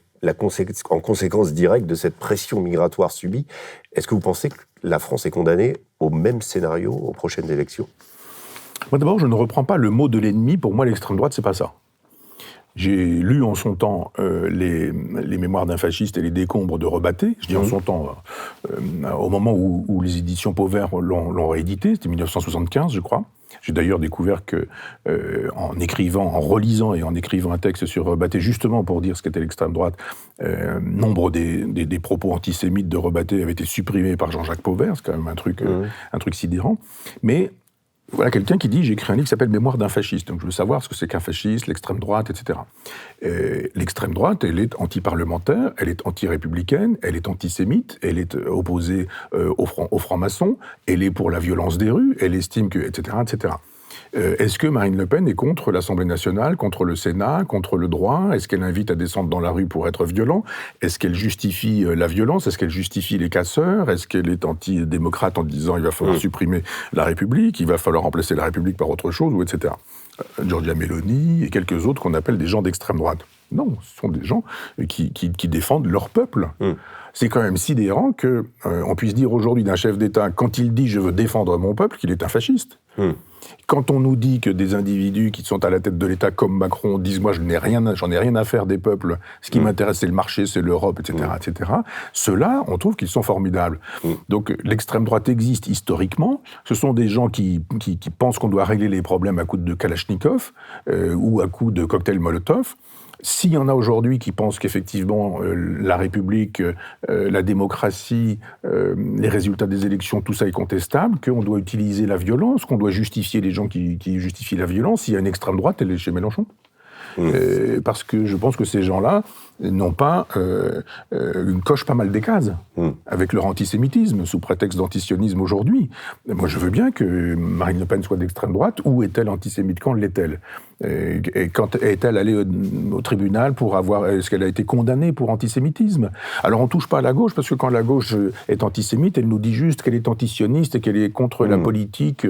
en conséquence directe de cette pression migratoire subie. Est-ce que vous pensez que la France est condamnée au même scénario aux prochaines élections? Moi, d'abord, je ne reprends pas le mot de l'ennemi. Pour moi, l'extrême droite, c'est pas ça. J'ai lu en son temps les mémoires d'un fasciste et les décombres de Rebatté. Je dis en son temps, au moment où les éditions Pauvert l'ont réédité, c'était 1975, je crois. J'ai d'ailleurs découvert que, en relisant et en écrivant un texte sur Rebatté, justement pour dire ce qu'était l'extrême droite, nombre des propos antisémites de Rebatté avaient été supprimés par Jean-Jacques Pauvert. C'est quand même un truc sidérant. Mais voilà quelqu'un qui dit « J'ai écrit un livre qui s'appelle « Mémoire d'un fasciste ». Donc je veux savoir ce que c'est qu'un fasciste, l'extrême droite, etc. L'extrême droite, elle est anti-parlementaire, elle est anti-républicaine, elle est antisémite, elle est opposée aux francs-maçons, elle est pour la violence des rues, elle estime que... etc. etc. Est-ce que Marine Le Pen est contre l'Assemblée nationale, contre le Sénat, contre le droit ? Est-ce qu'elle invite à descendre dans la rue pour être violent ? Est-ce qu'elle justifie la violence ? Est-ce qu'elle justifie les casseurs ? Est-ce qu'elle est anti-démocrate en disant il va falloir supprimer la République, il va falloir remplacer la République par autre chose, ou etc. Giorgia Meloni et quelques autres qu'on appelle des gens d'extrême droite. Non, ce sont des gens qui défendent leur peuple. C'est quand même sidérant qu'on puisse dire aujourd'hui d'un chef d'État, quand il dit « je veux défendre mon peuple », qu'il est un fasciste. Quand on nous dit que des individus qui sont à la tête de l'État comme Macron disent « moi, j'en ai rien à faire des peuples, ce qui m'intéresse c'est le marché, c'est l'Europe, etc. etc. », ceux-là, on trouve qu'ils sont formidables. Donc l'extrême droite existe historiquement, ce sont des gens qui pensent qu'on doit régler les problèmes à coups de Kalachnikov ou à coups de cocktail Molotov. S'il y en a aujourd'hui qui pensent qu'effectivement la République, la démocratie, les résultats des élections, tout ça est contestable, qu'on doit utiliser la violence, qu'on doit justifier les gens qui justifient la violence, il y a une extrême droite, elle est chez Mélenchon. Parce que je pense que ces gens-là n'ont pas cochent pas mal des cases avec leur antisémitisme sous prétexte d'antisionisme aujourd'hui. Moi, je veux bien que Marine Le Pen soit d'extrême droite. Où est-elle antisémite? Quand l'est-elle? Et quand est-elle allée au tribunal pour est-ce qu'elle a été condamnée pour antisémitisme? Alors on touche pas à la gauche parce que quand la gauche est antisémite, elle nous dit juste qu'elle est antisioniste et qu'elle est contre la politique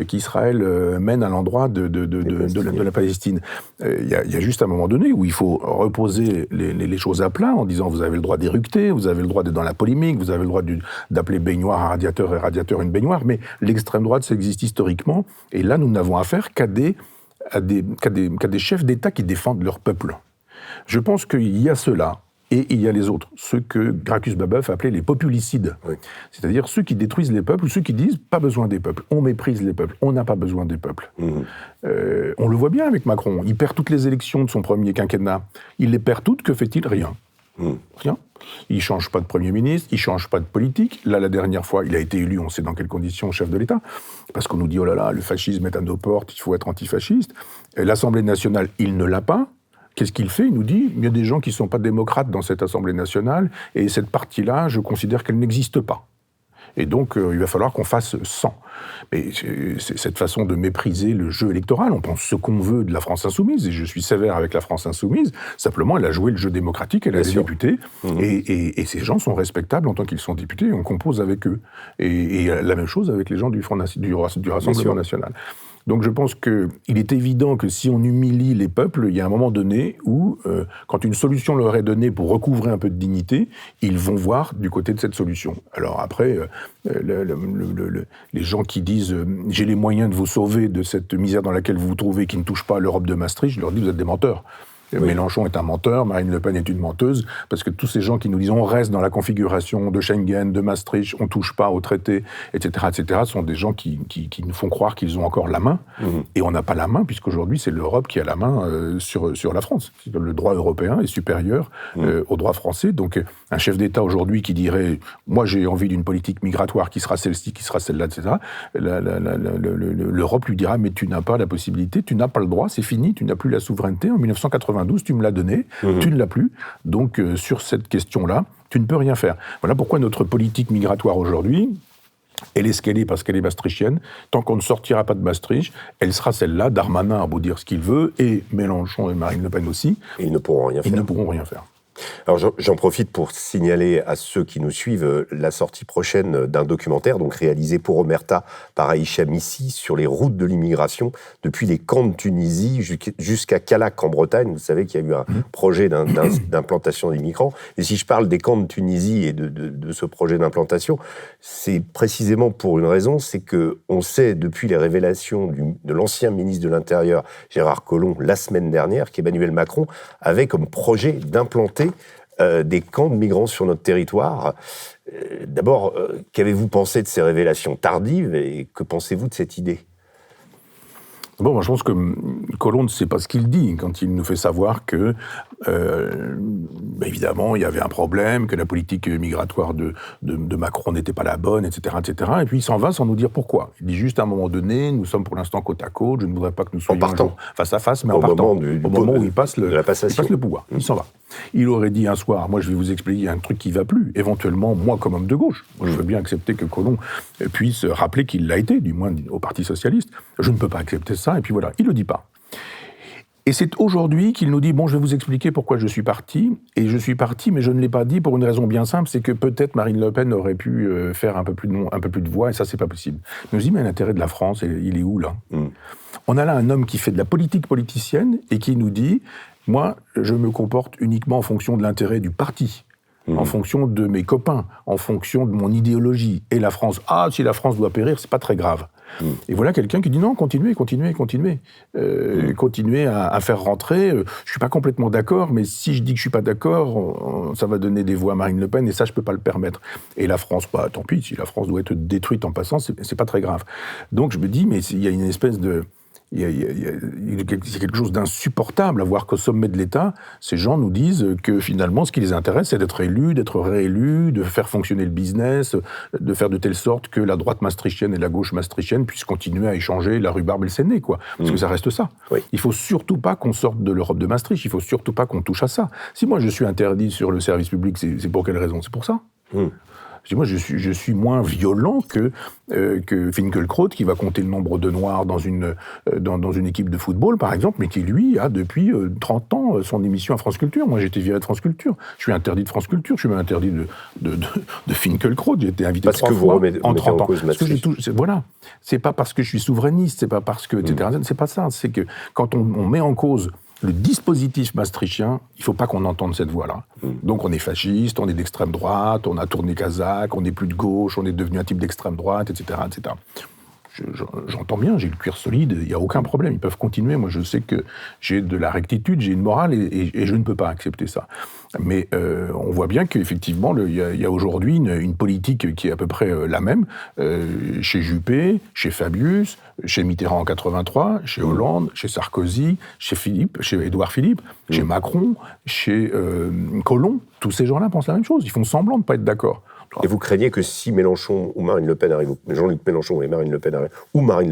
qu'Israël mène à l'endroit de la Palestine. Il y a juste un moment donné où il faut reposer les choses à plat en disant vous avez le droit d'éructer, vous avez le droit d'être dans la polémique, vous avez le droit d'appeler baignoire un radiateur et radiateur une baignoire, mais l'extrême droite, ça existe historiquement, et là nous n'avons affaire qu'à des chefs d'État qui défendent leur peuple. Je pense qu'il y a ceux-là, et il y a les autres, ceux que Gracchus Babeuf appelait les populicides, c'est-à-dire ceux qui détruisent les peuples, ou ceux qui disent pas besoin des peuples, on méprise les peuples, on n'a pas besoin des peuples. On le voit bien avec Macron, il perd toutes les élections de son premier quinquennat, il les perd toutes, que fait-il? Rien. Rien. Il ne change pas de Premier ministre, il ne change pas de politique. Là, la dernière fois, il a été élu, on sait dans quelles conditions, chef de l'État, parce qu'on nous dit, oh là là, le fascisme est à nos portes, il faut être antifasciste. L'Assemblée nationale, il ne l'a pas. Qu'est-ce qu'il fait? Il nous dit, il y a des gens qui ne sont pas démocrates dans cette Assemblée nationale, et cette partie-là, je considère qu'elle n'existe pas. Et donc, il va falloir qu'on fasse 100. Mais c'est cette façon de mépriser le jeu électoral. On pense ce qu'on veut de la France insoumise, et je suis sévère avec la France insoumise. Simplement, elle a joué le jeu démocratique, elle a des députés, et ces gens sont respectables en tant qu'ils sont députés, et on compose avec eux. Et la même chose avec les gens du Rassemblement national. Donc je pense qu'il est évident que si on humilie les peuples, il y a un moment donné où, quand une solution leur est donnée pour recouvrer un peu de dignité, ils vont voir du côté de cette solution. Alors après, les gens qui disent « j'ai les moyens de vous sauver de cette misère dans laquelle vous vous trouvez qui ne touche pas à l'Europe de Maastricht », je leur dis « vous êtes des menteurs ». Mélenchon est un menteur, Marine Le Pen est une menteuse, parce que tous ces gens qui nous disent on reste dans la configuration de Schengen, de Maastricht, on touche pas au traité, etc., sont des gens qui nous font croire qu'ils ont encore la main, et on n'a pas la main, puisqu'aujourd'hui c'est l'Europe qui a la main sur la France. Le droit européen est supérieur au droit français, donc un chef d'État aujourd'hui qui dirait moi j'ai envie d'une politique migratoire qui sera celle-ci, qui sera celle-là, etc., l'Europe lui dira mais tu n'as pas la possibilité, tu n'as pas le droit, c'est fini, tu n'as plus la souveraineté. En 1992, tu me l'as donné, tu ne l'as plus. Donc, sur cette question-là, tu ne peux rien faire. Voilà pourquoi notre politique migratoire aujourd'hui, elle est ce qu'elle est parce qu'elle est maastrichtienne. Tant qu'on ne sortira pas de Maastricht, elle sera celle-là. Darmanin a beau dire ce qu'il veut, et Mélenchon et Marine Le Pen aussi. Et ils ne pourront rien faire. Ils ne pourront rien faire. Alors j'en profite pour signaler à ceux qui nous suivent la sortie prochaine d'un documentaire donc réalisé pour Omerta par Aïcha Missi sur les routes de l'immigration depuis les camps de Tunisie jusqu'à Callac en Bretagne. Vous savez qu'il y a eu un projet d'implantation des migrants. Et si je parle des camps de Tunisie et de ce projet d'implantation, c'est précisément pour une raison, c'est qu'on sait depuis les révélations de l'ancien ministre de l'Intérieur Gérard Collomb la semaine dernière qu'Emmanuel Macron avait comme projet d'implanter des camps de migrants sur notre territoire. D'abord, qu'avez-vous pensé de ces révélations tardives et que pensez-vous de cette idée ? Bon, moi, je pense que Collomb ne sait pas ce qu'il dit quand il nous fait savoir que, évidemment, il y avait un problème, que la politique migratoire de Macron n'était pas la bonne, etc., etc. Et puis il s'en va sans nous dire pourquoi. Il dit juste à un moment donné, nous sommes pour l'instant côte à côte, je ne voudrais pas que nous soyons face à face, mais en partant. Au moment où il passe le pouvoir. Il s'en va. Il aurait dit un soir, moi je vais vous expliquer un truc qui ne va plus, éventuellement, moi comme homme de gauche. Moi, je veux bien accepter que Collomb puisse rappeler qu'il l'a été, du moins au Parti Socialiste. Je ne peux pas accepter ça, et puis voilà, il ne le dit pas. Et c'est aujourd'hui qu'il nous dit, bon, je vais vous expliquer pourquoi je suis parti, et je suis parti, mais je ne l'ai pas dit pour une raison bien simple, c'est que peut-être Marine Le Pen aurait pu faire un peu plus de voix, et ça, c'est pas possible. Il nous dit, mais l'intérêt de la France, il est où, là ? On a là un homme qui fait de la politique politicienne, et qui nous dit, moi, je me comporte uniquement en fonction de l'intérêt du parti, en fonction de mes copains, en fonction de mon idéologie. Et la France, si la France doit périr, c'est pas très grave. Et voilà quelqu'un qui dit non, continuez. Continuez à faire rentrer. Je suis pas complètement d'accord, mais si je dis que je suis pas d'accord, ça va donner des voix à Marine Le Pen, et ça, je peux pas le permettre. Et la France, tant pis, si la France doit être détruite en passant, c'est pas très grave. Donc je me dis, mais il y a une espèce de... c'est quelque chose d'insupportable à voir qu'au sommet de l'État, ces gens nous disent que finalement, ce qui les intéresse, c'est d'être élus, d'être réélus, de faire fonctionner le business, de faire de telle sorte que la droite maastrichtienne et la gauche maastrichtienne puissent continuer à échanger la rhubarbe et le séné, quoi. Parce que ça reste ça. Oui. Il faut surtout pas qu'on sorte de l'Europe de Maastricht, il faut surtout pas qu'on touche à ça. Si moi je suis interdit sur le service public, c'est pour quelle raison ? C'est pour ça. Moi, je suis moins violent que Finkielkraut, qui va compter le nombre de Noirs dans une équipe de football, par exemple, mais qui, lui, a depuis 30 ans son émission à France Culture. Moi, j'ai été viré de France Culture. Je suis interdit de France Culture. Je suis même interdit de Finkielkraut. J'ai été invité 3 fois en 30 ans. Voilà. C'est pas parce que je suis souverainiste, c'est pas parce que... etc. C'est pas ça. C'est que quand on met en cause le dispositif maastrichtien, il ne faut pas qu'on entende cette voix-là. Donc on est fasciste, on est d'extrême droite, on a tourné kazakh, on n'est plus de gauche, on est devenu un type d'extrême droite, etc. etc. J'entends bien, j'ai le cuir solide, il n'y a aucun problème, ils peuvent continuer. Moi, je sais que j'ai de la rectitude, j'ai une morale, et je ne peux pas accepter ça. Mais on voit bien qu'effectivement, il y a aujourd'hui une politique qui est à peu près la même, chez Juppé, chez Fabius, chez Mitterrand en 83, chez Hollande, chez Sarkozy, chez Édouard Philippe, chez Macron, chez Collomb. Tous ces gens-là pensent la même chose, ils font semblant de ne pas être d'accord. Et vous craignez que si Mélenchon ou Marine Le Pen arrivent, Jean-Luc Mélenchon et Marine Le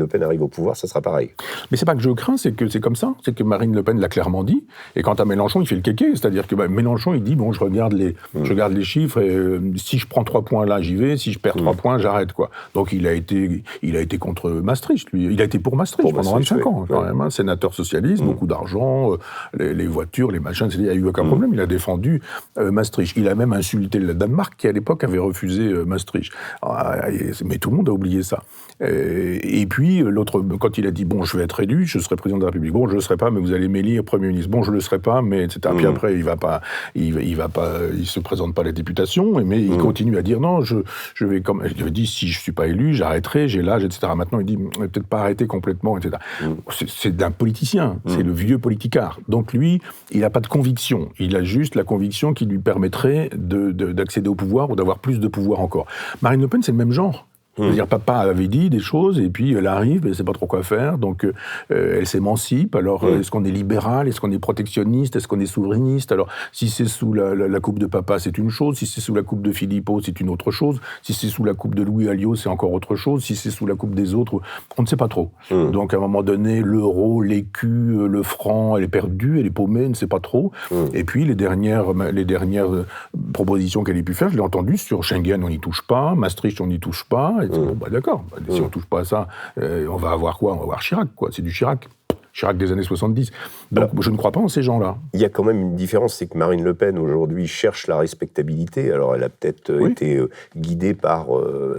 Pen arrivent au pouvoir, ça sera pareil. Mais c'est pas que je crains, c'est que c'est comme ça. C'est que Marine Le Pen l'a clairement dit. Et quant à Mélenchon, il fait le kéké. C'est-à-dire que Mélenchon, il dit, bon, je regarde les chiffres, et si je prends 3 points là, j'y vais. Si je perds 3 points, j'arrête, quoi. Donc il a été contre Maastricht, lui. Il a été pour Maastricht pendant 25 ans, quand même. Sénateur socialiste, beaucoup d'argent, les voitures, les machins, il n'y a eu aucun problème. Il a défendu Maastricht. Il a même insulté le Danemark, qui à l'époque avait refusé Maastricht. Mais tout le monde a oublié ça. Et puis, l'autre, quand il a dit, bon, je vais être élu, je serai président de la République. Bon, je ne le serai pas, mais vous allez m'élire Premier ministre. Bon, je ne le serai pas, mais etc. Puis après, il se présente pas à la députation, mais il continue à dire, non, je vais comme, il avait dit, si je suis pas élu, j'arrêterai, j'ai l'âge, etc. Maintenant, il dit, peut-être pas arrêter complètement, etc. C'est d'un politicien, c'est le vieux politicard. Donc lui, il n'a pas de conviction. Il a juste la conviction qui lui permettrait d'accéder au pouvoir ou d'avoir plus de pouvoir encore. Marine Le Pen, c'est le même genre. C'est-à-dire, papa avait dit des choses, et puis elle arrive, elle ne sait pas trop quoi faire, donc elle s'émancipe. Alors, est-ce qu'on est libéral, est-ce qu'on est protectionniste, est-ce qu'on est souverainiste? Alors, si c'est sous la coupe de papa, c'est une chose, si c'est sous la coupe de Philippot, c'est une autre chose, si c'est sous la coupe de Louis Alliot, c'est encore autre chose, si c'est sous la coupe des autres, on ne sait pas trop. Donc, à un moment donné, l'euro, l'écu, le franc, elle est perdue, elle est paumée, elle ne sait pas trop. Et puis, les dernières propositions qu'elle ait pu faire, je l'ai entendu sur Schengen, on n'y touche pas, Maastricht, on n'y touche pas. Bon, d'accord, si on ne touche pas à ça, on va avoir quoi? On va avoir Chirac, quoi. C'est du Chirac. Chirac des années 70. Donc je ne crois pas en ces gens-là. Il y a quand même une différence, c'est que Marine Le Pen, aujourd'hui, cherche la respectabilité. Alors, elle a peut-être été guidée par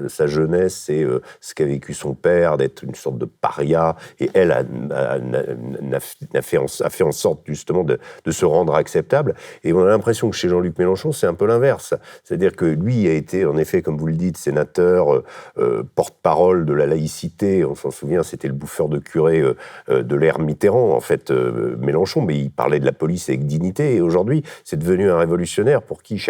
sa jeunesse et ce qu'a vécu son père, d'être une sorte de paria. Et elle a fait en sorte, justement, de se rendre acceptable. Et on a l'impression que chez Jean-Luc Mélenchon, c'est un peu l'inverse. C'est-à-dire que lui a été, en effet, comme vous le dites, sénateur, porte-parole de la laïcité. On s'en souvient, c'était le bouffeur de curé de l'ère Mitterrand, en fait, Mélenchon, mais il parlait de la police avec dignité, et aujourd'hui, c'est devenu un révolutionnaire pour qui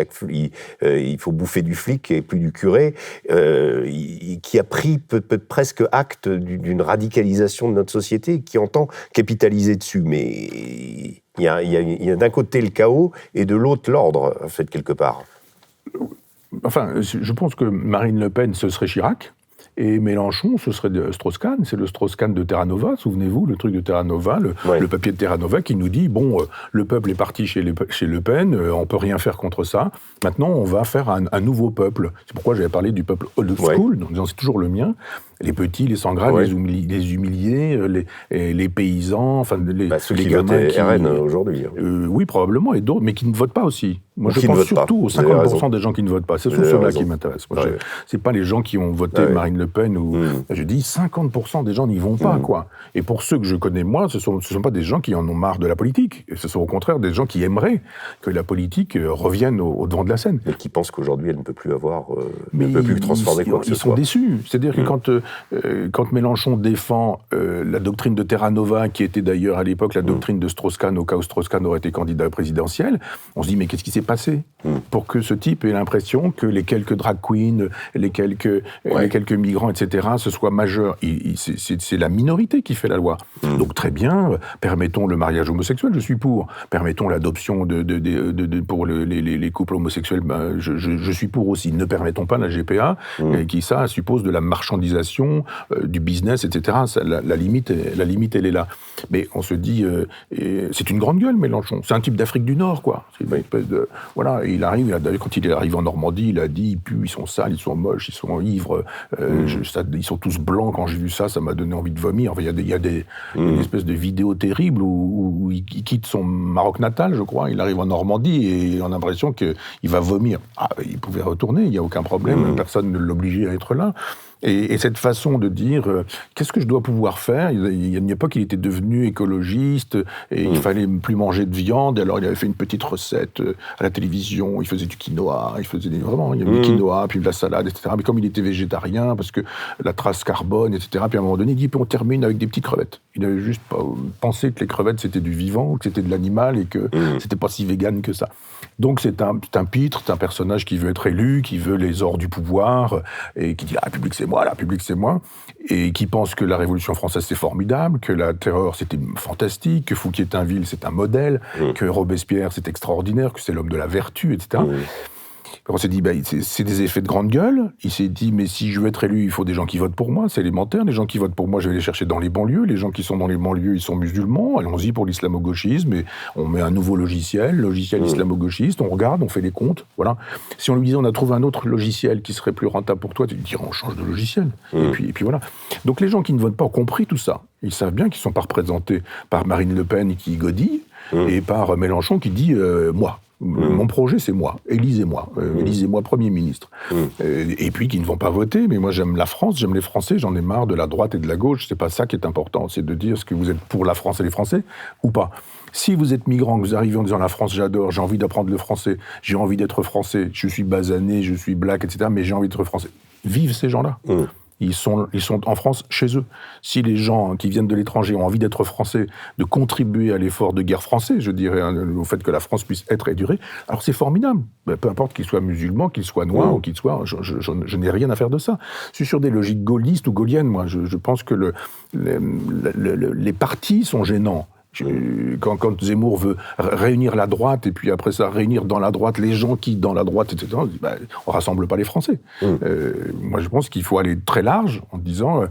il faut bouffer du flic et plus du curé, qui a pris presque acte d'une radicalisation de notre société, qui entend capitaliser dessus, mais il y a d'un côté le chaos, et de l'autre l'ordre, en fait, quelque part. Enfin, je pense que Marine Le Pen, ce serait Chirac, et Mélenchon, ce serait Strauss-Kahn, c'est le Strauss-Kahn de Terra Nova, souvenez-vous, le truc de Terra Nova, le papier de Terra Nova qui nous dit, le peuple est parti chez Le Pen, on ne peut rien faire contre ça, maintenant on va faire un nouveau peuple. C'est pourquoi j'avais parlé du peuple old school, en disant c'est toujours le mien, les petits, les sans grade, les humiliés, les paysans, enfin ceux les qui gamins votent RN aujourd'hui. Oui, probablement, et d'autres, mais qui ne votent pas aussi. Moi, je qui pense ne surtout aux 50% des gens qui ne votent pas. Ce sont ceux-là qui m'intéressent. C'est pas les gens qui ont voté Marine Le Pen ou... Je dis 50% des gens n'y vont pas, quoi. Et pour ceux que je connais, moi, ce sont pas des gens qui en ont marre de la politique. Ce sont au contraire des gens qui aimeraient que la politique revienne au devant de la scène. Mais qui pensent qu'aujourd'hui, elle ne peut plus ne peut plus transformer quoi que ce soit. Ils sont déçus. C'est-à-dire que quand Mélenchon défend la doctrine de Terra Nova, qui était d'ailleurs à l'époque la doctrine de Strauss-Kahn, au cas où Strauss-Kahn aurait été candidat présidentiel, on se dit, mais qu'est-ce qui s'est passé pour que ce type ait l'impression que les quelques drag queens, les quelques migrants, etc., ce soit majeur. C'est la minorité qui fait la loi. Donc très bien, permettons le mariage homosexuel, je suis pour. Permettons l'adoption pour les couples homosexuels, je suis pour aussi. Ne permettons pas la GPA, qui ça suppose de la marchandisation, du business, etc. La limite, elle est là. Mais on se dit, c'est une grande gueule, Mélenchon. C'est un type d'Afrique du Nord, quoi. C'est une espèce de... Voilà, et il arrive, quand il est arrivé en Normandie, il a dit, ils puent, ils sont sales, ils sont moches, ils sont ivres, ils sont tous blancs. Quand j'ai vu ça m'a donné envie de vomir. Enfin, il y a une espèce de vidéo terrible où il quitte son Maroc natal, je crois, il arrive en Normandie et on a l'impression qu'il va vomir. Il pouvait retourner, il n'y a aucun problème, personne ne l'obligeait à être là. Et cette façon de dire qu'est-ce que je dois pouvoir faire, il y a une époque il était devenu écologiste et il fallait plus manger de viande, alors il avait fait une petite recette à la télévision, il faisait du quinoa, il y avait du quinoa, puis de la salade, etc. Mais comme il était végétarien, parce que la trace carbone, etc., puis à un moment donné il dit, puis on termine avec des petites crevettes. Il avait juste pensé que les crevettes c'était du vivant, que c'était de l'animal et que c'était pas si vegan que ça. Donc c'est un pitre, c'est un personnage qui veut être élu, qui veut les ors du pouvoir et qui dit la République c'est moi, et qui pense que la Révolution française c'est formidable, que la terreur c'était fantastique, que Fouquier-Tinville c'est un modèle, que Robespierre c'est extraordinaire, que c'est l'homme de la vertu, etc. On s'est dit, c'est des effets de grande gueule. Il s'est dit, mais si je veux être élu, il faut des gens qui votent pour moi, c'est élémentaire. Les gens qui votent pour moi, je vais les chercher dans les banlieues. Les gens qui sont dans les banlieues, ils sont musulmans. Allons-y pour l'islamo-gauchisme. Et on met un nouveau logiciel islamo-gauchiste. On regarde, on fait les comptes. Voilà. Si on lui disait, on a trouvé un autre logiciel qui serait plus rentable pour toi, tu dirais, on change de logiciel. Et puis voilà. Donc les gens qui ne votent pas ont compris tout ça. Ils savent bien qu'ils ne sont pas représentés par Marine Le Pen qui godit et par Mélenchon qui dit, moi. Mon projet, c'est moi. Élisez-moi. Élisez-moi Premier ministre. Et puis, qui ne vont pas voter. Mais moi, j'aime la France, j'aime les Français. J'en ai marre de la droite et de la gauche. C'est pas ça qui est important. C'est de dire est-ce que vous êtes pour la France et les Français ou pas. Si vous êtes migrant, que vous arrivez en disant la France, j'adore, j'ai envie d'apprendre le français, j'ai envie d'être français, je suis basané, je suis black, etc., mais j'ai envie d'être français. Vive ces gens-là. Ils sont en France chez eux. Si les gens qui viennent de l'étranger ont envie d'être français, de contribuer à l'effort de guerre français, je dirais, au fait que la France puisse être et durer, alors c'est formidable. Peu importe qu'il soit musulman, qu'il soit noir ou qu'il soit... Je n'ai rien à faire de ça. Je suis sur des logiques gaullistes ou gaulliennes, moi. Je pense que les partis sont gênants. Quand Zemmour veut réunir la droite et puis après ça réunir dans la droite les gens qui dans la droite, etc., on rassemble pas les Français. Moi je pense qu'il faut aller très large en disant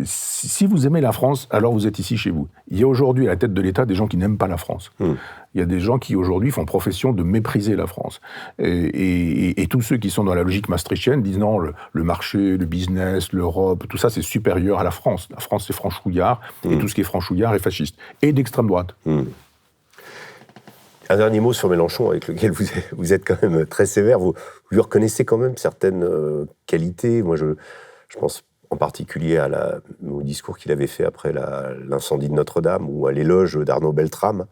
Si vous aimez la France, alors vous êtes ici chez vous. Il y a aujourd'hui à la tête de l'État des gens qui n'aiment pas la France. Il y a des gens qui aujourd'hui font profession de mépriser la France. Et tous ceux qui sont dans la logique maastrichtienne disent non, le marché, le business, l'Europe, tout ça c'est supérieur à la France. La France c'est franchouillard, et tout ce qui est franchouillard est fasciste. Et d'extrême droite. Un dernier mot sur Mélenchon, avec lequel vous êtes quand même très sévère. Vous lui reconnaissez quand même certaines qualités. Moi, je pense en particulier au discours qu'il avait fait après l'incendie de Notre-Dame ou à l'éloge d'Arnaud Beltrame.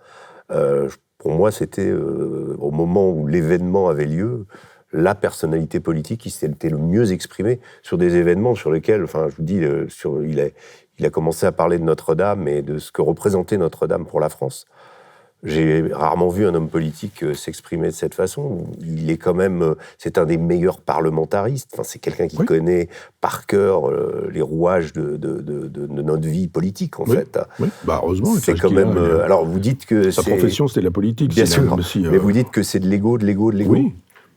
Pour moi, c'était au moment où l'événement avait lieu, la personnalité politique qui s'était le mieux exprimée sur des événements sur lesquels, enfin, je vous dis, il a commencé à parler de Notre-Dame et de ce que représentait Notre-Dame pour la France. J'ai rarement vu un homme politique s'exprimer de cette façon. Il est quand même, c'est un des meilleurs parlementaristes. Enfin, c'est quelqu'un qui connaît par cœur les rouages de notre vie politique, en fait. Oui, heureusement. C'est quand même. Alors, vous dites que sa profession, c'était la politique. Bien sûr. Aussi, mais vous dites que c'est de l'ego.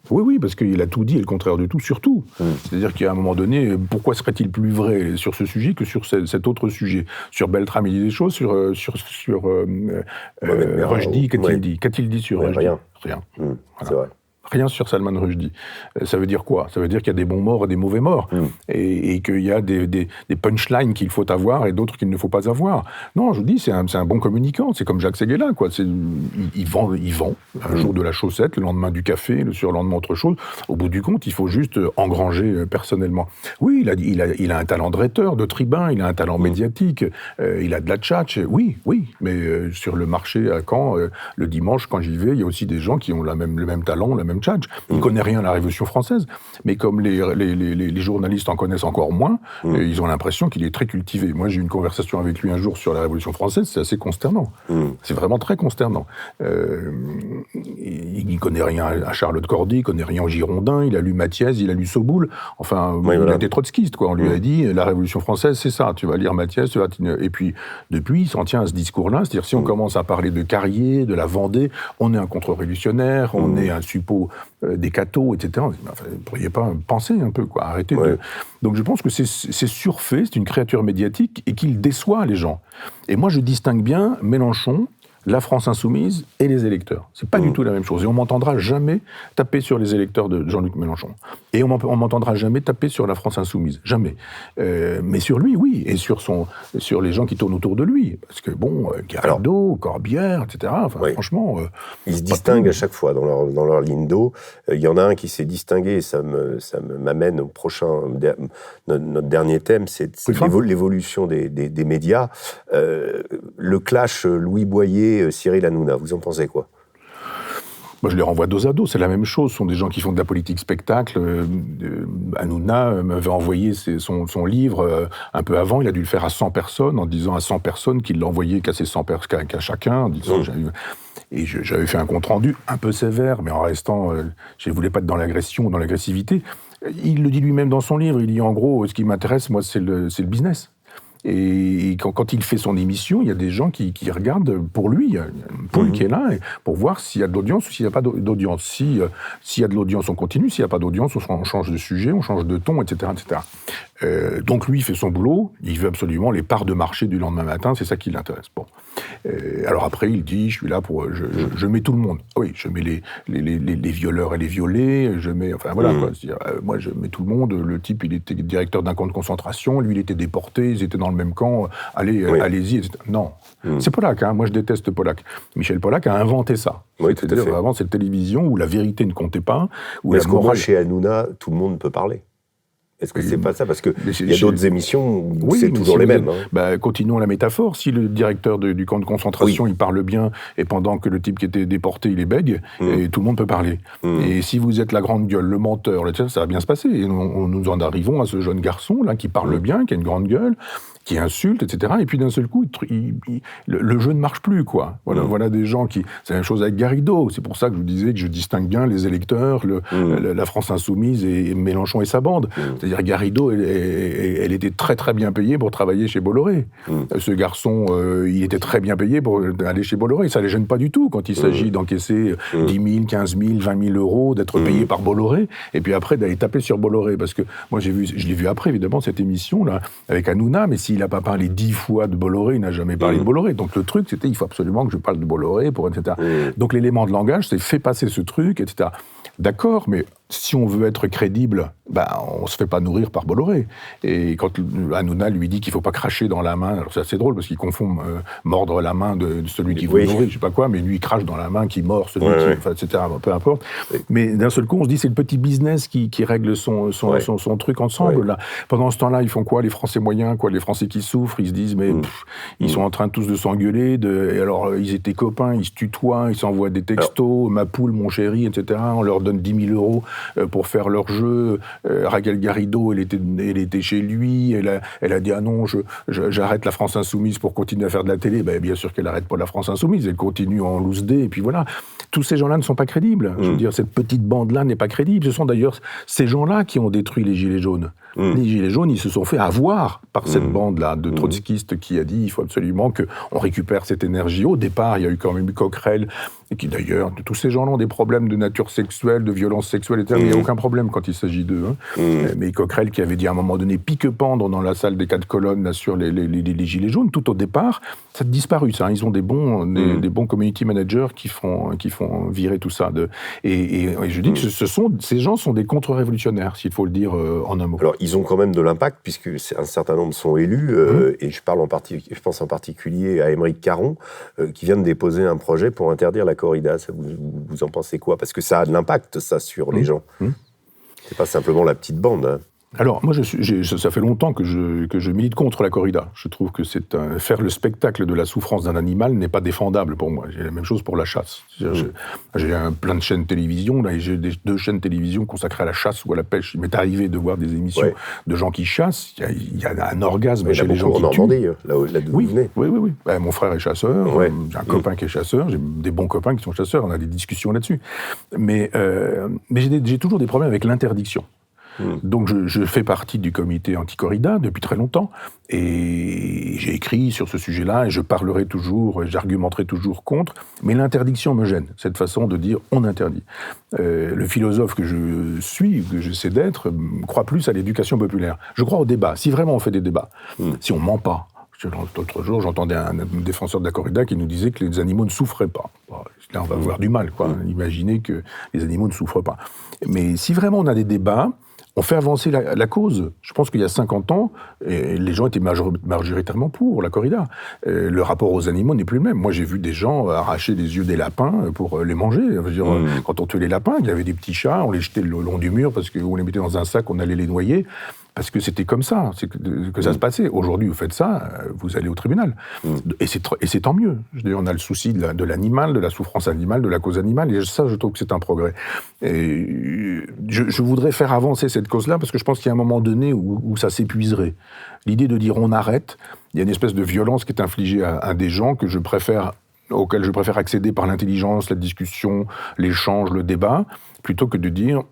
Oui, parce qu'il a tout dit et le contraire de tout, surtout. C'est-à-dire qu'à un moment donné, pourquoi serait-il plus vrai sur ce sujet que sur cet autre sujet ? Sur Beltrame, il dit des choses, sur Rushdie, qu'a-t-il dit sur Rushdie ? Rien. Voilà. C'est vrai. Rien sur Salman Rushdie. Ça veut dire quoi ? Ça veut dire qu'il y a des bons morts et des mauvais morts. Et qu'il y a des punchlines qu'il faut avoir et d'autres qu'il ne faut pas avoir. Non, je vous dis, c'est un bon communicant. C'est comme Jacques Séguéla, quoi. Il vend un jour de la chaussette, le lendemain du café, le surlendemain autre chose. Au bout du compte, il faut juste engranger personnellement. Oui, il a un talent de rhéteur, de tribun, il a un talent médiatique, il a de la tchatch. Oui, mais sur le marché à Caen, le dimanche, quand j'y vais, il y a aussi des gens qui ont le même talent, la même tchatch. Il ne connaît rien à la Révolution française, mais comme les journalistes en connaissent encore moins, ils ont l'impression qu'il est très cultivé. Moi, j'ai eu une conversation avec lui un jour sur la Révolution française, c'est assez consternant. C'est vraiment très consternant. Il ne connaît rien à Charlotte Corday, il ne connaît rien aux Girondins, il a lu Mathiez, il a lu Soboul, enfin, il était trotskiste, quoi. On lui a dit, la Révolution française, c'est ça, tu vas lire Mathiez, et puis, depuis, il s'en tient à ce discours-là, c'est-à-dire, si on commence à parler de Carrier, de la Vendée, on est un contre-révolutionnaire, on est un suppôt des cathos, etc. Vous ne pourriez pas penser un peu, quoi. Arrêtez de... Donc je pense que c'est surfait, c'est une créature médiatique et qu'il déçoit les gens. Et moi, je distingue bien Mélenchon, la France insoumise et les électeurs. C'est pas du tout la même chose. Et on m'entendra jamais taper sur les électeurs de Jean-Luc Mélenchon. Et on m'entendra jamais taper sur la France insoumise. Jamais. Mais sur lui, oui. Et sur les gens qui tournent autour de lui. Parce que Garrido, Corbière, etc. Enfin, franchement... ils se distinguent à chaque fois dans leur ligne d'eau. Il y en a un qui s'est distingué, et ça m'amène au prochain... Notre dernier thème, c'est l'évolution des médias. Le clash Louis Boyer, Cyril Hanouna, vous en pensez quoi ? Moi, je les renvoie dos à dos, c'est la même chose. Ce sont des gens qui font de la politique spectacle. Hanouna m'avait envoyé son livre un peu avant. Il a dû le faire à 100 personnes, en disant à 100 personnes qu'il l'envoyait qu'à chacun, en disant... Et j'avais fait un compte-rendu un peu sévère, mais en restant... je ne voulais pas être dans l'agression, dans l'agressivité. Il le dit lui-même dans son livre. Il dit, en gros, ce qui m'intéresse, moi, c'est le business. Et quand il fait son émission, il y a des gens qui regardent pour lui, il y a une poule qui est là, pour voir s'il y a de l'audience ou s'il n'y a pas d'audience. S'il y a de l'audience, on continue. S'il n'y a pas d'audience, on change de sujet, on change de ton, etc. Donc lui, il fait son boulot, il veut absolument les parts de marché du lendemain matin, c'est ça qui l'intéresse. Bon. Alors après, il dit, je suis là pour... Je mets tout le monde. Oui, je mets les violeurs et les violés, je mets... Enfin voilà, quoi. C'est-à-dire, moi, je mets tout le monde. Le type, il était directeur d'un camp de concentration, lui, il était déporté, ils étaient dans le même camp, allez-y, etc. Non. C'est Polak, hein. Moi, je déteste Polak. Michel Polak a inventé ça. Oui, tout à fait. Vraiment cette télévision où la vérité ne comptait pas. Est-ce qu'on voit chez Hanouna, tout le monde peut parler ? Est-ce que c'est pas ça ? Parce qu'il y a d'autres émissions où c'est toujours les mêmes. Continuons la métaphore. Si le directeur du camp de concentration, il parle bien, et pendant que le type qui était déporté, il est bègue, et tout le monde peut parler. Et si vous êtes la grande gueule, le menteur, ça va bien se passer. Et nous en arrivons à ce jeune garçon là qui parle bien, qui a une grande gueule, qui insulte, etc. Et puis d'un seul coup, le jeu ne marche plus, quoi. Voilà des gens qui... C'est la même chose avec Garrido. C'est pour ça que je vous disais que je distingue bien les électeurs, la France insoumise et Mélenchon et sa bande. C'est-à-dire C'est-à-dire Garrido, elle était très très bien payée pour travailler chez Bolloré. Ce garçon, il était très bien payé pour aller chez Bolloré. Ça ne les gêne pas du tout quand il s'agit d'encaisser 10 000, 15 000, 20 000 euros, d'être payé par Bolloré, et puis après d'aller taper sur Bolloré. Parce que moi, je l'ai vu après, évidemment, cette émission-là, avec Hanouna, mais s'il n'a pas parlé 10 fois de Bolloré, il n'a jamais parlé de Bolloré. Donc le truc, c'était, il faut absolument que je parle de Bolloré, etc. Donc l'élément de langage, c'est fait passer ce truc, etc. D'accord, mais si on veut être crédible, on ne se fait pas nourrir par Bolloré. Et quand Hanouna lui dit qu'il ne faut pas cracher dans la main, alors c'est assez drôle parce qu'il confond mordre la main de celui qui veut nourrir, je ne sais pas quoi, mais lui il crache dans la main qui mord celui qui... Enfin, etc. Peu importe. Mais d'un seul coup, on se dit c'est le petit business qui règle son truc ensemble. Là. Pendant ce temps-là, ils font quoi, les Français moyens, quoi, les Français qui souffrent, ils se disent mais ils sont en train tous de s'engueuler, et alors ils étaient copains, ils se tutoient, ils s'envoient des textos, ma poule, mon chéri, etc. On leur donne 10 000 euros pour faire leur jeu. Raquel Garrido, elle était chez lui, elle a dit ah non, j'arrête la France Insoumise pour continuer à faire de la télé. Bien sûr qu'elle n'arrête pas la France Insoumise, elle continue en loose day, et puis voilà. Tous ces gens-là ne sont pas crédibles. Je veux dire, cette petite bande-là n'est pas crédible. Ce sont d'ailleurs ces gens-là qui ont détruit les Gilets jaunes. Les Gilets jaunes, ils se sont fait avoir par cette bande-là de trotskistes qui a dit il faut absolument qu'on récupère cette énergie. Au départ, il y a eu quand même Coquerel, et qui d'ailleurs, tous ces gens-là ont des problèmes de nature sexuelle, de violence sexuelle, etc. Mais il n'y a aucun problème quand il s'agit d'eux. Mais Coquerel qui avait dit à un moment donné pique-pendre dans la salle des 4 colonnes là, sur les Gilets jaunes, tout au départ, ça a disparu. Ça, Ils ont des bons community managers qui font virer tout ça. Et je dis que ces gens sont des contre-révolutionnaires, s'il faut le dire en un mot. Alors, ils ont quand même de l'impact, puisque un certain nombre sont élus, et je pense en particulier à Aymeric Caron, qui vient de déposer un projet pour interdire la corrida. Ça, vous en pensez quoi? Parce que ça a de l'impact, ça, sur les gens. C'est pas simplement la petite bande. Hein. Alors, moi, ça fait longtemps que je milite contre la corrida. Je trouve que faire le spectacle de la souffrance d'un animal n'est pas défendable pour moi. J'ai la même chose pour la chasse. J'ai plein de chaînes télévision, là, et j'ai 2 chaînes télévision consacrées à la chasse ou à la pêche. Il m'est arrivé de voir des émissions de gens qui chassent. Il y a un orgasme chez les gens qui tuent. En Normandie, là d'où vous venez. Oui. Mon frère est chasseur, j'ai un copain qui est chasseur, j'ai des bons copains qui sont chasseurs, on a des discussions là-dessus. Mais j'ai toujours des problèmes avec l'interdiction. Donc je fais partie du comité anti-corrida depuis très longtemps, et j'ai écrit sur ce sujet-là, et je parlerai toujours, j'argumenterai toujours contre, mais l'interdiction me gêne, cette façon de dire on interdit. Le philosophe que je suis, que j'essaie d'être, croit plus à l'éducation populaire. Je crois au débat, si vraiment on fait des débats, si on ment pas. L'autre jour, j'entendais un défenseur de la corrida qui nous disait que les animaux ne souffraient pas. Là, on va avoir du mal, quoi. Imaginez que les animaux ne souffrent pas. Mais si vraiment on a des débats, on fait avancer la cause. Je pense qu'il y a 50 ans, les gens étaient majoritairement pour la corrida. Le rapport aux animaux n'est plus le même. Moi, j'ai vu des gens arracher les yeux des lapins pour les manger. Je veux dire, quand on tuait les lapins, il y avait des petits chats, on les jetait le long du mur parce qu'on les mettait dans un sac, on allait les noyer. Parce que c'était comme ça, que ça se passait. Aujourd'hui, vous faites ça, vous allez au tribunal. Et c'est tant mieux. Je veux dire, on a le souci de l'animal, de la souffrance animale, de la cause animale, et ça, je trouve que c'est un progrès. Et je voudrais faire avancer cette cause-là, parce que je pense qu'il y a un moment donné où ça s'épuiserait. L'idée de dire on arrête, il y a une espèce de violence qui est infligée à des gens auxquels je préfère accéder par l'intelligence, la discussion, l'échange, le débat, plutôt que de dire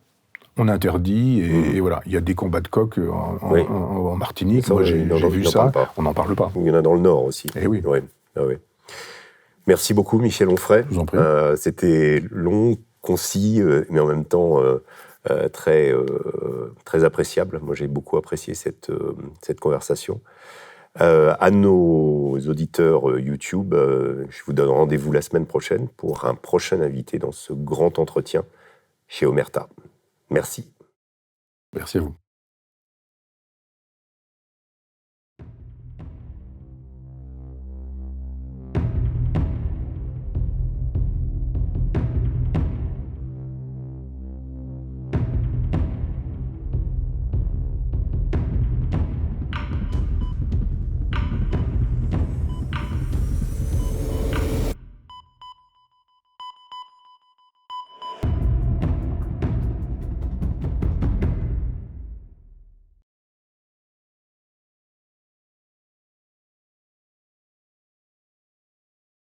on interdit, et voilà. Il y a des combats de coqs en Martinique. Ça, moi, j'ai vu ça. On n'en parle pas. Il y en a dans le Nord aussi. Eh oui. Ouais. Ah ouais. Merci beaucoup, Michel Onfray. Je vous en prie. C'était long, concis, mais en même temps très appréciable. Moi, j'ai beaucoup apprécié cette conversation. À nos auditeurs YouTube, je vous donne rendez-vous la semaine prochaine pour un prochain invité dans ce grand entretien chez Omerta. Merci. Merci à vous.